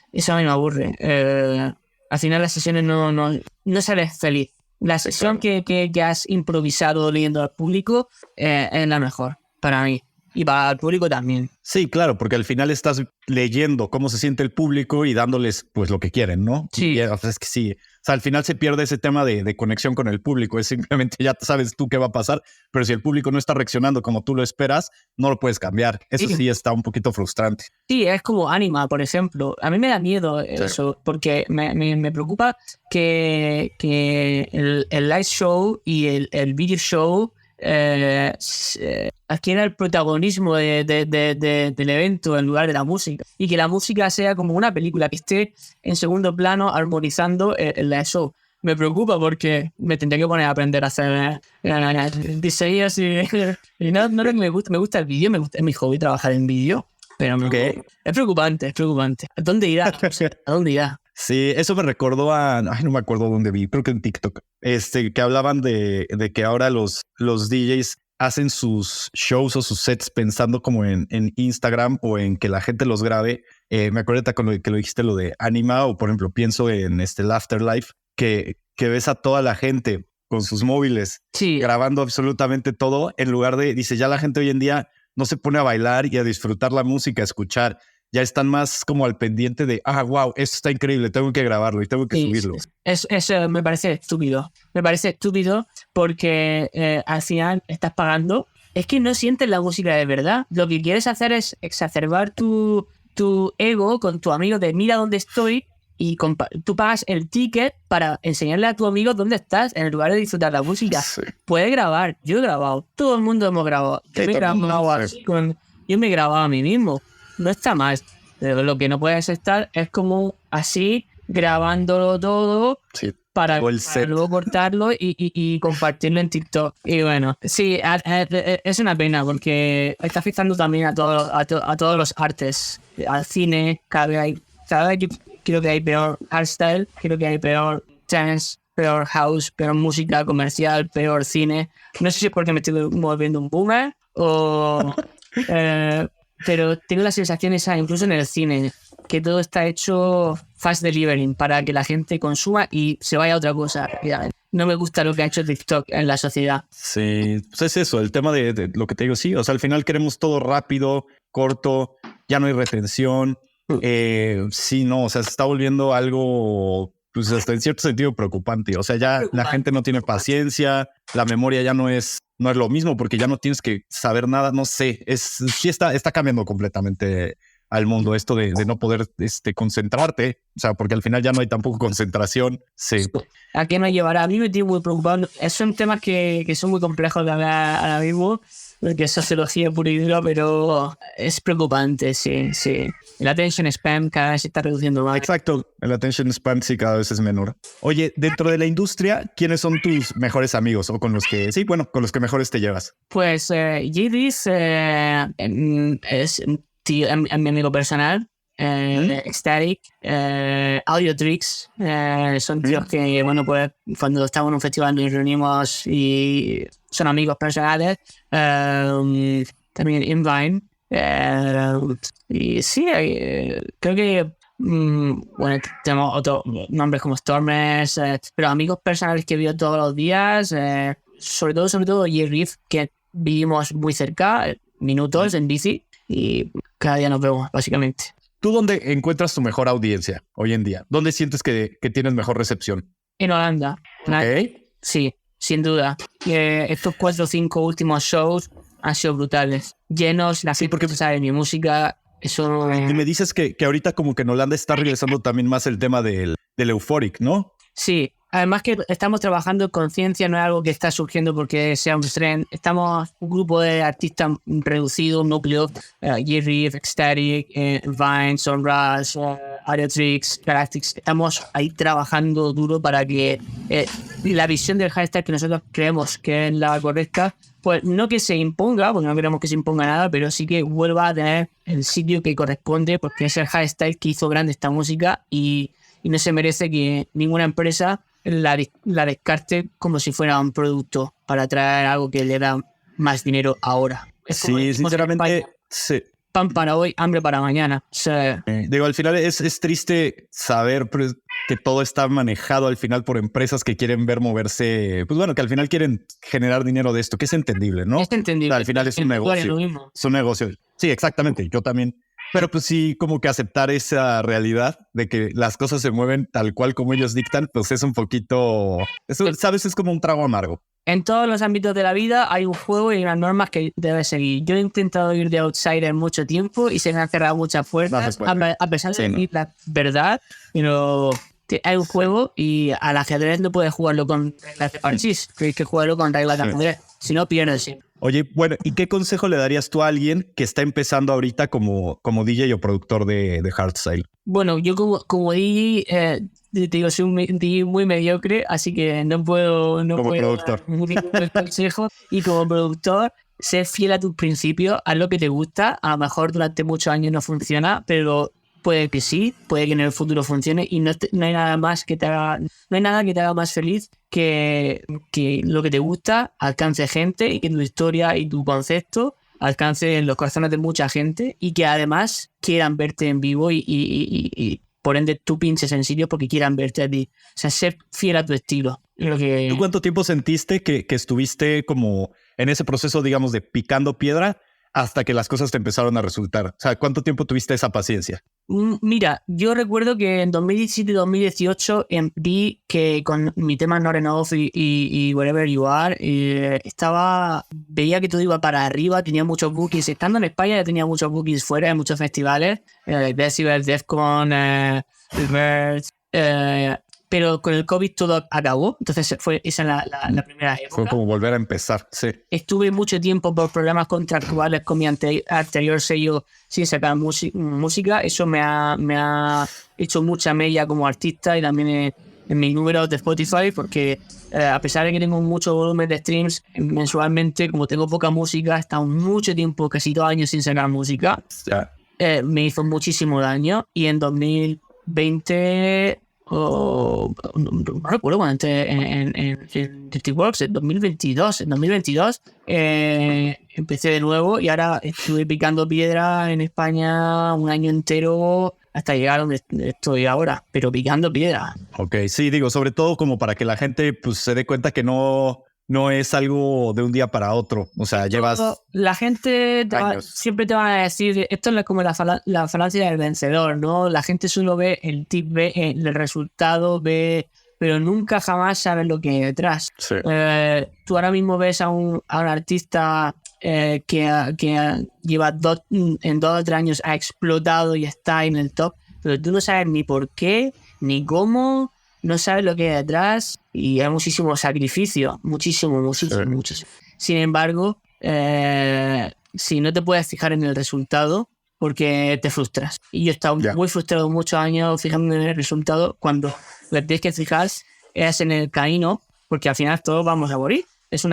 Al final las sesiones no sales feliz. La sesión que has improvisado leyendo al público es la mejor para mí. Y para el público también.
Sí, claro, porque al final estás leyendo cómo se siente el público y dándoles pues lo que quieren, ¿no?
Sí.
O sea, es que sí. O sea, al final se pierde ese tema de conexión con el público. Es simplemente ya sabes tú qué va a pasar, pero si el público no está reaccionando como tú lo esperas, no lo puedes cambiar. Eso sí está un poquito frustrante.
Sí, es como Anima, por ejemplo. A mí me da miedo eso, porque me preocupa que el live show y el video show adquiera el protagonismo del evento en lugar de la música, y que la música sea como una película que esté en segundo plano armonizando el live show. Me preocupa porque me tendría que poner a aprender a hacer diseños y no me gusta el vídeo, es mi hobby trabajar en vídeo, pero es preocupante. ¿A dónde irá? ¿A dónde irá?
Sí, eso me recordó no me acuerdo dónde vi, creo que en TikTok, que hablaban de que ahora los DJs hacen sus shows o sus sets pensando como en Instagram o en que la gente los grabe. Me acuerdo con lo que lo dijiste, lo de Anima, o por ejemplo pienso en el Afterlife, que ves a toda la gente con sus móviles grabando absolutamente todo, en lugar de, dice, ya la gente hoy en día no se pone a bailar y a disfrutar la música, a escuchar. Ya están más como al pendiente de, wow, esto está increíble, tengo que grabarlo y tengo que subirlo.
Eso me parece estúpido. Me parece estúpido porque al final estás pagando. Es que no sientes la música de verdad. Lo que quieres hacer es exacerbar tu ego con tu amigo de mira dónde estoy, y tú pagas el ticket para enseñarle a tu amigo dónde estás en lugar de disfrutar la música. Sí. Puedes grabar. Yo he grabado. Todo el mundo hemos grabado. Yo me he grabado a mí mismo. No está mal. Pero lo que no puedes estar es como así, grabándolo todo para luego cortarlo y compartirlo en TikTok. Y bueno, sí, es una pena porque está afectando también a todos los artes. Al cine, cada vez yo creo que hay peor hardstyle, creo que hay peor dance, peor house, peor música comercial, peor cine. No sé si es porque me estoy volviendo un boomer o... pero tengo la sensación esa, incluso en el cine, que todo está hecho fast delivering para que la gente consuma y se vaya a otra cosa. No me gusta lo que ha hecho TikTok en la sociedad.
Sí, pues es eso, el tema de lo que te digo, sí. O sea, al final queremos todo rápido, corto, ya no hay retención. Sí, no, o sea, se está volviendo algo, pues hasta en cierto sentido preocupante. O sea, ya la gente no tiene paciencia, la memoria ya no es lo mismo porque ya no tienes que saber nada, no sé, sí está cambiando completamente al mundo esto de no poder concentrarte, o sea, porque al final ya no hay tampoco concentración. Sí.
¿A qué nos llevará? A mí me tiene muy preocupado. Son temas que son muy complejos de hablar ahora mismo, porque es sociología pura y dura, pero es preocupante, sí. El attention span cada vez se está reduciendo más.
Exacto, el attention span sí cada vez es menor. Oye, dentro de la industria, ¿quiénes son tus mejores amigos o con los que mejores te llevas?
Pues Yidis es mi amigo personal. Ecstatic, Audiotrix, son tíos que, bueno, pues cuando estamos en un festival nos reunimos y son amigos personales. También Invine, y sí, creo que bueno, tenemos otros nombres como Stormers, pero amigos personales que veo todos los días, sobre todo J-Riff, que vivimos muy cerca, minutos en bici, y cada día nos vemos básicamente.
¿Tú dónde encuentras tu mejor audiencia hoy en día? ¿Dónde sientes que tienes mejor recepción?
En Holanda.
Okay.
Sí, sin duda. Estos 4 o 5 últimos shows han sido brutales. Llenos, la gente que sabe mi música. Eso...
Y me dices que ahorita como que en Holanda está regresando también más el tema del Euphoric, ¿no?
Sí. Además que estamos trabajando en conciencia, no es algo que está surgiendo porque sea un tren. Estamos un grupo de artistas reducido, un núcleo, J-Riff, Ecstatic, Vine, Sunrise, Audiotrix, Galactics. Estamos ahí trabajando duro para que la visión del hashtag que nosotros creemos que es la correcta, pues no que se imponga, porque no queremos que se imponga nada, pero sí que vuelva a tener el sitio que corresponde, porque es el hashtag que hizo grande esta música y no se merece que ninguna empresa la descarte como si fuera un producto para traer algo que le da más dinero ahora.
Sí, sinceramente, sí.
Pan para hoy, hambre para mañana. O sea,
digo, al final es triste saber, pero que todo está manejado al final por empresas que quieren ver moverse, pues bueno, que al final quieren generar dinero de esto, que es entendible, ¿no?
Es entendible.
O sea, al final es un negocio.
Lo mismo.
Es un negocio. Sí, exactamente. Yo también. Pero pues sí, como que aceptar esa realidad de que las cosas se mueven tal cual como ellos dictan, pues es un poquito, eso, sabes, es como un trago amargo.
En todos los ámbitos de la vida hay un juego y unas normas que debes seguir. Yo he intentado ir de outsider mucho tiempo y se me han cerrado muchas puertas, a pesar de decir la verdad, pero hay un juego y al ajedrez no puedes jugarlo con reglas de parchís, tienes que jugarlo con reglas de ajedrez, si no pierdes siempre.
Oye, bueno, ¿y qué consejo le darías tú a alguien que está empezando ahorita como DJ o productor de hardstyle?
Bueno, yo como DJ, te digo, soy un DJ muy mediocre, así que no puedo
productor.
dar ningún consejo. Y como productor, sé fiel a tus principios, haz lo que te gusta. A lo mejor durante muchos años no funciona, pero puede que sí, puede que en el futuro funcione y no hay nada más que te haga, no hay nada que te haga más feliz que lo que te gusta alcance gente y que tu historia y tu concepto alcance en los corazones de mucha gente y que además quieran verte en vivo y por ende tú pinches en sitio porque quieran verte a ti. O sea, ser fiel a tu estilo.
¿Tú cuánto tiempo sentiste que estuviste como en ese proceso, digamos, de picando piedra hasta que las cosas te empezaron a resultar? O sea, ¿cuánto tiempo tuviste esa paciencia?
Mira, yo recuerdo que en 2017 y 2018 vi que con mi tema Not Enough y Wherever You Are veía que todo iba para arriba, tenía muchos bookings. Estando en España ya tenía muchos bookings fuera de muchos festivales, Decibel, Defcon, Reverse, pero con el COVID todo acabó, entonces fue esa la primera época.
Fue como volver a empezar, sí.
Estuve mucho tiempo por problemas contractuales con mi anterior sello sin sacar música. Eso me ha hecho mucha mella como artista y también en mis números de Spotify, porque a pesar de que tengo mucho volumen de streams mensualmente, como tengo poca música, he estado mucho tiempo, casi 2 años sin sacar música. Me hizo muchísimo daño y en 2020... no recuerdo cuando entré en Dirty Works, en 2022 empecé de nuevo y ahora estuve picando piedra en España un año entero hasta llegar a donde estoy ahora, pero picando piedra.
Ok, sí, digo, sobre todo como para que la gente pues se dé cuenta que no es algo de un día para otro. O sea, llevas...
La gente siempre te va a decir, esto es como la falacia del vencedor, ¿no? La gente solo ve el tip, ve el resultado, pero nunca jamás sabes lo que hay detrás.
Sí.
Tú ahora mismo ves a un artista que lleva en 2 o 3 años ha explotado y está en el top, pero tú no sabes ni por qué, ni cómo... No sabes lo que hay detrás y hay muchísimo sacrificio, muchísimo. Sin embargo, si no te puedes fijar en el resultado, porque te frustras. Y yo he estado muy frustrado muchos años fijándome en el resultado cuando lo que tienes que fijar es en el camino, porque al final todos vamos a morir. Es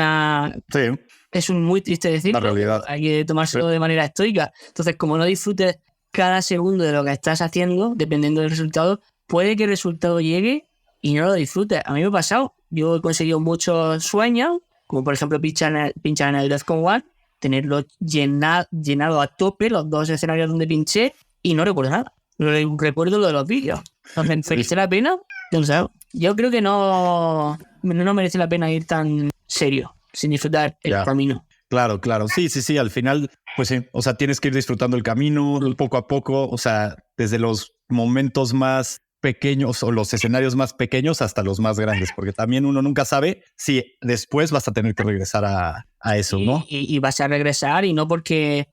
muy triste decirlo.
La realidad.
Hay que tomárselo de manera estoica. Entonces, como no disfrutes cada segundo de lo que estás haciendo, dependiendo del resultado, puede que el resultado llegue y no lo disfrutes. A mí me ha pasado. Yo he conseguido muchos sueños, como por ejemplo pinchar en el Defcon 1, tenerlo llenado a tope, los 2 escenarios donde pinché, y no recuerdo nada. Recuerdo lo de los vídeos. Entonces, ¿merece la pena? Yo no sé. Yo creo que no merece la pena ir tan serio, sin disfrutar el camino.
Claro. Sí. Al final, pues sí. O sea, tienes que ir disfrutando el camino poco a poco. O sea, desde los momentos más pequeños o los escenarios más pequeños hasta los más grandes, porque también uno nunca sabe si después vas a tener que regresar a eso, ¿no?
Y vas a regresar y no porque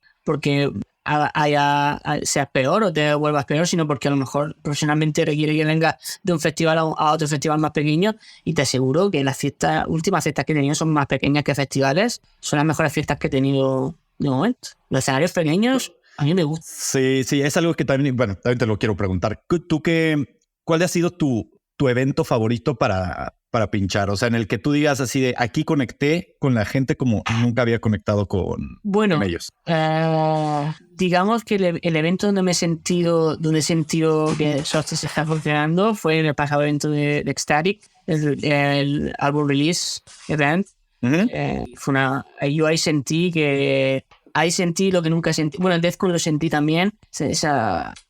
seas peor o te vuelvas peor, sino porque a lo mejor profesionalmente requiere que vengas de un festival a otro festival más pequeño, y te aseguro que las últimas fiestas que he tenido son más pequeñas que festivales, son las mejores fiestas que he tenido de momento. Los escenarios pequeños a mí me gustan.
Sí, es algo que también te lo quiero preguntar. ¿Cuál ha sido tu evento favorito para pinchar? O sea, en el que tú digas así de aquí conecté con la gente como nunca había conectado con ellos.
Digamos que el evento donde he sentido que Solstice está funcionando fue en el pasado evento de Ecstatic, el álbum release event. Uh-huh. Yo ahí sentí lo que nunca sentí. Bueno, en Defcon lo sentí también.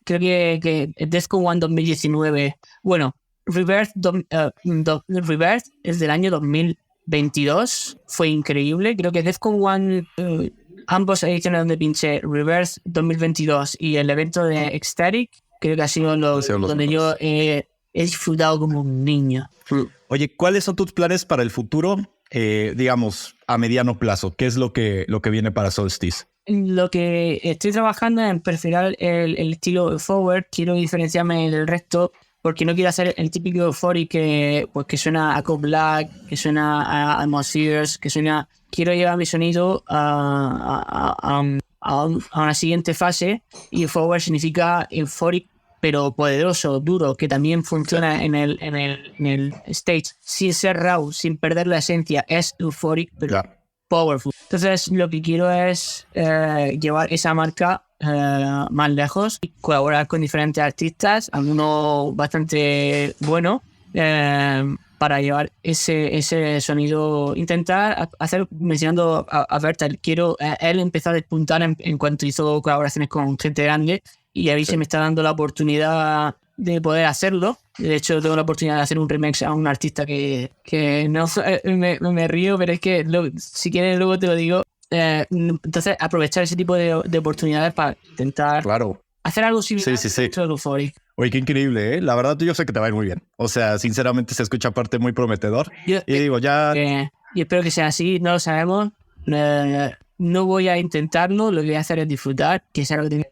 Creo que Defcon 1 2019. Bueno, Rebirth es del año 2022. Fue increíble. Creo que Defcon One, ambos ediciones donde pinché Rebirth 2022 y el evento de Ecstatic, creo que ha sido donde yo he disfrutado como un niño.
Oye, ¿cuáles son tus planes para el futuro, digamos, a mediano plazo? ¿Qué es lo que viene para Solstice?
Lo que estoy trabajando es en perfilar el estilo forward. Quiero diferenciarme del resto porque no quiero hacer el típico Euphoric que suena a Code Black, que suena a Atmospheres, que suena... Quiero llevar mi sonido a una siguiente fase, y forward significa Euphoric pero poderoso, duro, que también funciona en el stage sin ser raw, sin perder la esencia. Es Euphoric pero powerful. Entonces lo que quiero es llevar esa marca más lejos y colaborar con diferentes artistas, algunos bastante buenos, para llevar ese sonido. Intentar hacer, mencionando a Bertal, él empezó a despuntar en cuanto hizo colaboraciones con gente grande, y a mí se me está dando la oportunidad de poder hacerlo. De hecho, tengo la oportunidad de hacer un remix a un artista que no me río, pero es que si quieres luego te lo digo. Entonces, aprovechar ese tipo de oportunidades para intentar hacer algo similar a Euphoric.
Oye, qué increíble, ¿eh? La verdad, yo sé que te va a ir muy bien. O sea, sinceramente se escucha aparte muy prometedor. Y
espero que sea así, no lo sabemos. No voy a intentarlo, lo que voy a hacer es disfrutar,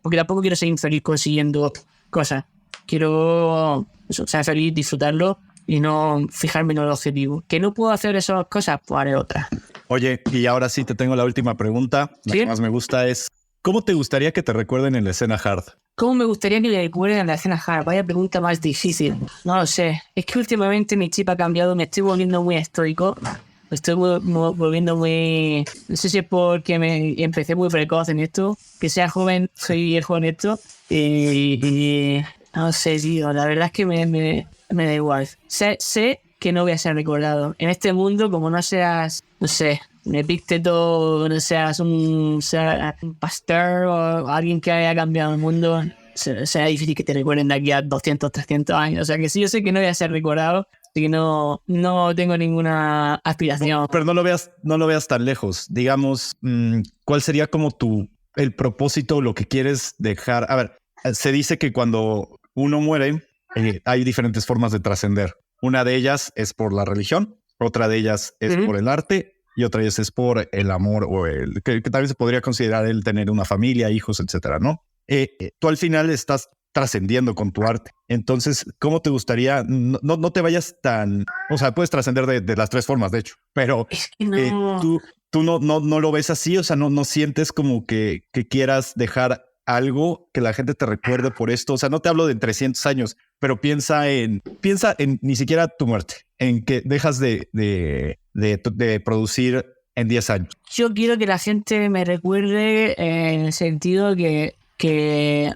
porque tampoco quiero ser infeliz consiguiendo cosas. Quiero ser feliz, disfrutarlo y no fijarme en el objetivo. ¿Que no puedo hacer esas cosas? Pues haré otras.
Oye, y ahora sí te tengo la última pregunta. La que más me gusta es, ¿cómo te gustaría que te recuerden en la escena hard?
¿Cómo me gustaría que me recuerden en la escena hard? Vaya pregunta más difícil. No lo sé. Es que últimamente mi chip ha cambiado, me estoy volviendo muy estoico. Me estoy volviendo muy... No sé si es porque empecé muy precoz en esto. Que sea joven, soy viejo en esto. Y no sé, tío. La verdad es que me da igual. Sé que no voy a ser recordado. En este mundo, como no seas, no sé, un epícteto, no seas un pastor o alguien que haya cambiado el mundo, será difícil que te recuerden de aquí a 200, 300 años. O sea que sí, yo sé que no voy a ser recordado. Así que no tengo ninguna aspiración.
Pero no lo veas tan lejos. Digamos, ¿cuál sería como el propósito, lo que quieres dejar? A ver, se dice que cuando uno muere, hay diferentes formas de trascender. Una de ellas es por la religión, otra de ellas es por el arte, y otra de ellas es por el amor, o que también se podría considerar el tener una familia, hijos, etcétera, ¿no? Tú al final estás trascendiendo con tu arte. Entonces, ¿cómo te gustaría? No te vayas tan... O sea, puedes trascender de las tres formas, de hecho, pero
es que no.
Tú no lo ves así. O sea, no sientes como que quieras dejar algo que la gente te recuerde por esto. O sea, no te hablo de 300 años, pero piensa en ni siquiera tu muerte, en que dejas de producir en 10 años.
Yo quiero que la gente me recuerde en el sentido que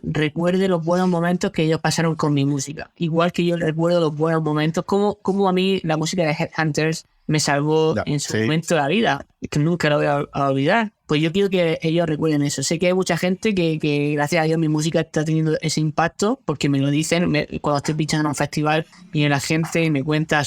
recuerde los buenos momentos que ellos pasaron con mi música. Igual que yo recuerdo los buenos momentos, como a mí la música de Headhunters me salvó en su momento de la vida, que nunca lo voy a olvidar. Pues yo quiero que ellos recuerden eso. Sé que hay mucha gente que gracias a Dios mi música está teniendo ese impacto, porque me lo dicen cuando estoy pinchando en un festival, y la gente me cuenta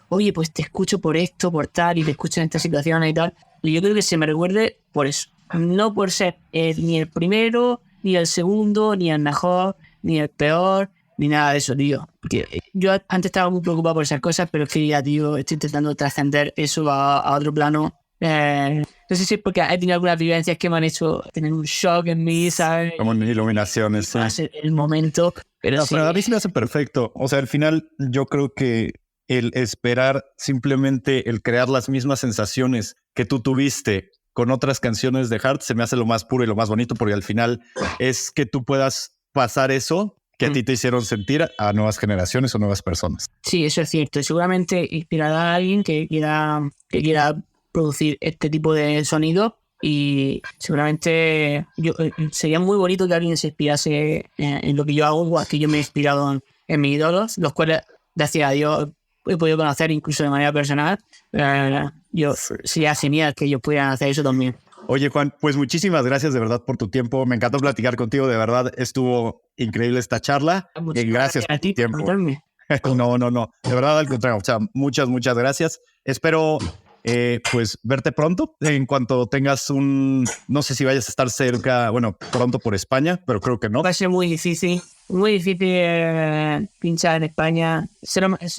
oye, pues te escucho por esto, por tal, y te escucho en esta situación y tal. Y yo creo que se me recuerde por eso. No por ser ni el primero, ni el segundo, ni el mejor, ni el peor, ni nada de eso, tío. Porque yo antes estaba muy preocupado por esas cosas, pero es que ya, tío, estoy intentando trascender eso a otro plano. No sé si es porque he tenido algunas vivencias que me han hecho tener un shock en mí, ¿sabes?
Como iluminaciones.
Sí. El momento. Pero
a mí se me hace perfecto. O sea, al final yo creo que el esperar, simplemente el crear las mismas sensaciones que tú tuviste con otras canciones de Heart, se me hace lo más puro y lo más bonito, porque al final es que tú puedas pasar eso que a ti te hicieron sentir a nuevas generaciones o nuevas personas.
Sí, eso es cierto. Y seguramente inspirará a alguien que quiera producir este tipo de sonido, y seguramente sería muy bonito que alguien se inspirase en lo que yo hago, igual que yo me he inspirado en mis ídolos, los cuales, gracias a Dios, he podido conocer incluso de manera personal. Sería genial que ellos pudieran hacer eso también.
Oye, Juan, pues muchísimas gracias de verdad por tu tiempo. Me encantó platicar contigo, de verdad estuvo increíble esta charla. Gracias
a ti
por tu tiempo. No, no, no. De verdad, al contrario. O sea, muchas, muchas gracias. Espero pues verte pronto en cuanto tengas no sé si vayas a estar cerca, bueno, pronto por España, pero creo que no.
Va a ser muy difícil pinchar en España.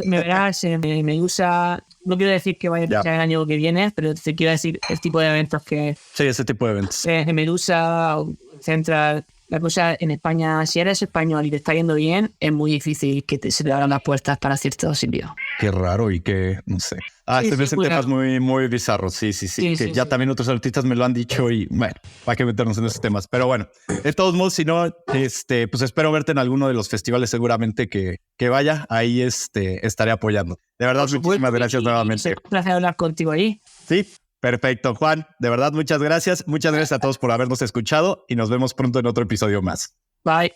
Me verás en Medusa. No quiero decir que vaya a pinchar el año que viene, pero te quiero decir el tipo de eventos que...
Sí, ese tipo de eventos.
En Medusa, Central... La cosa en España, si eres español y te está yendo bien, es muy difícil que se te abran las puertas para ciertos sitios.
Qué raro y que, no sé.
Sí,
se me hacen temas
raro.
muy, muy bizarros. Sí. Que ya también otros artistas me lo han dicho y bueno, hay que meternos en esos temas. Pero bueno, de todos modos, si no, pues espero verte en alguno de los festivales seguramente que vaya. Ahí estaré apoyando. De verdad, muchísimas gracias nuevamente.
Es un placer hablar contigo ahí.
Sí. Perfecto, Juan. De verdad, muchas gracias. Muchas gracias a todos por habernos escuchado y nos vemos pronto en otro episodio más.
Bye.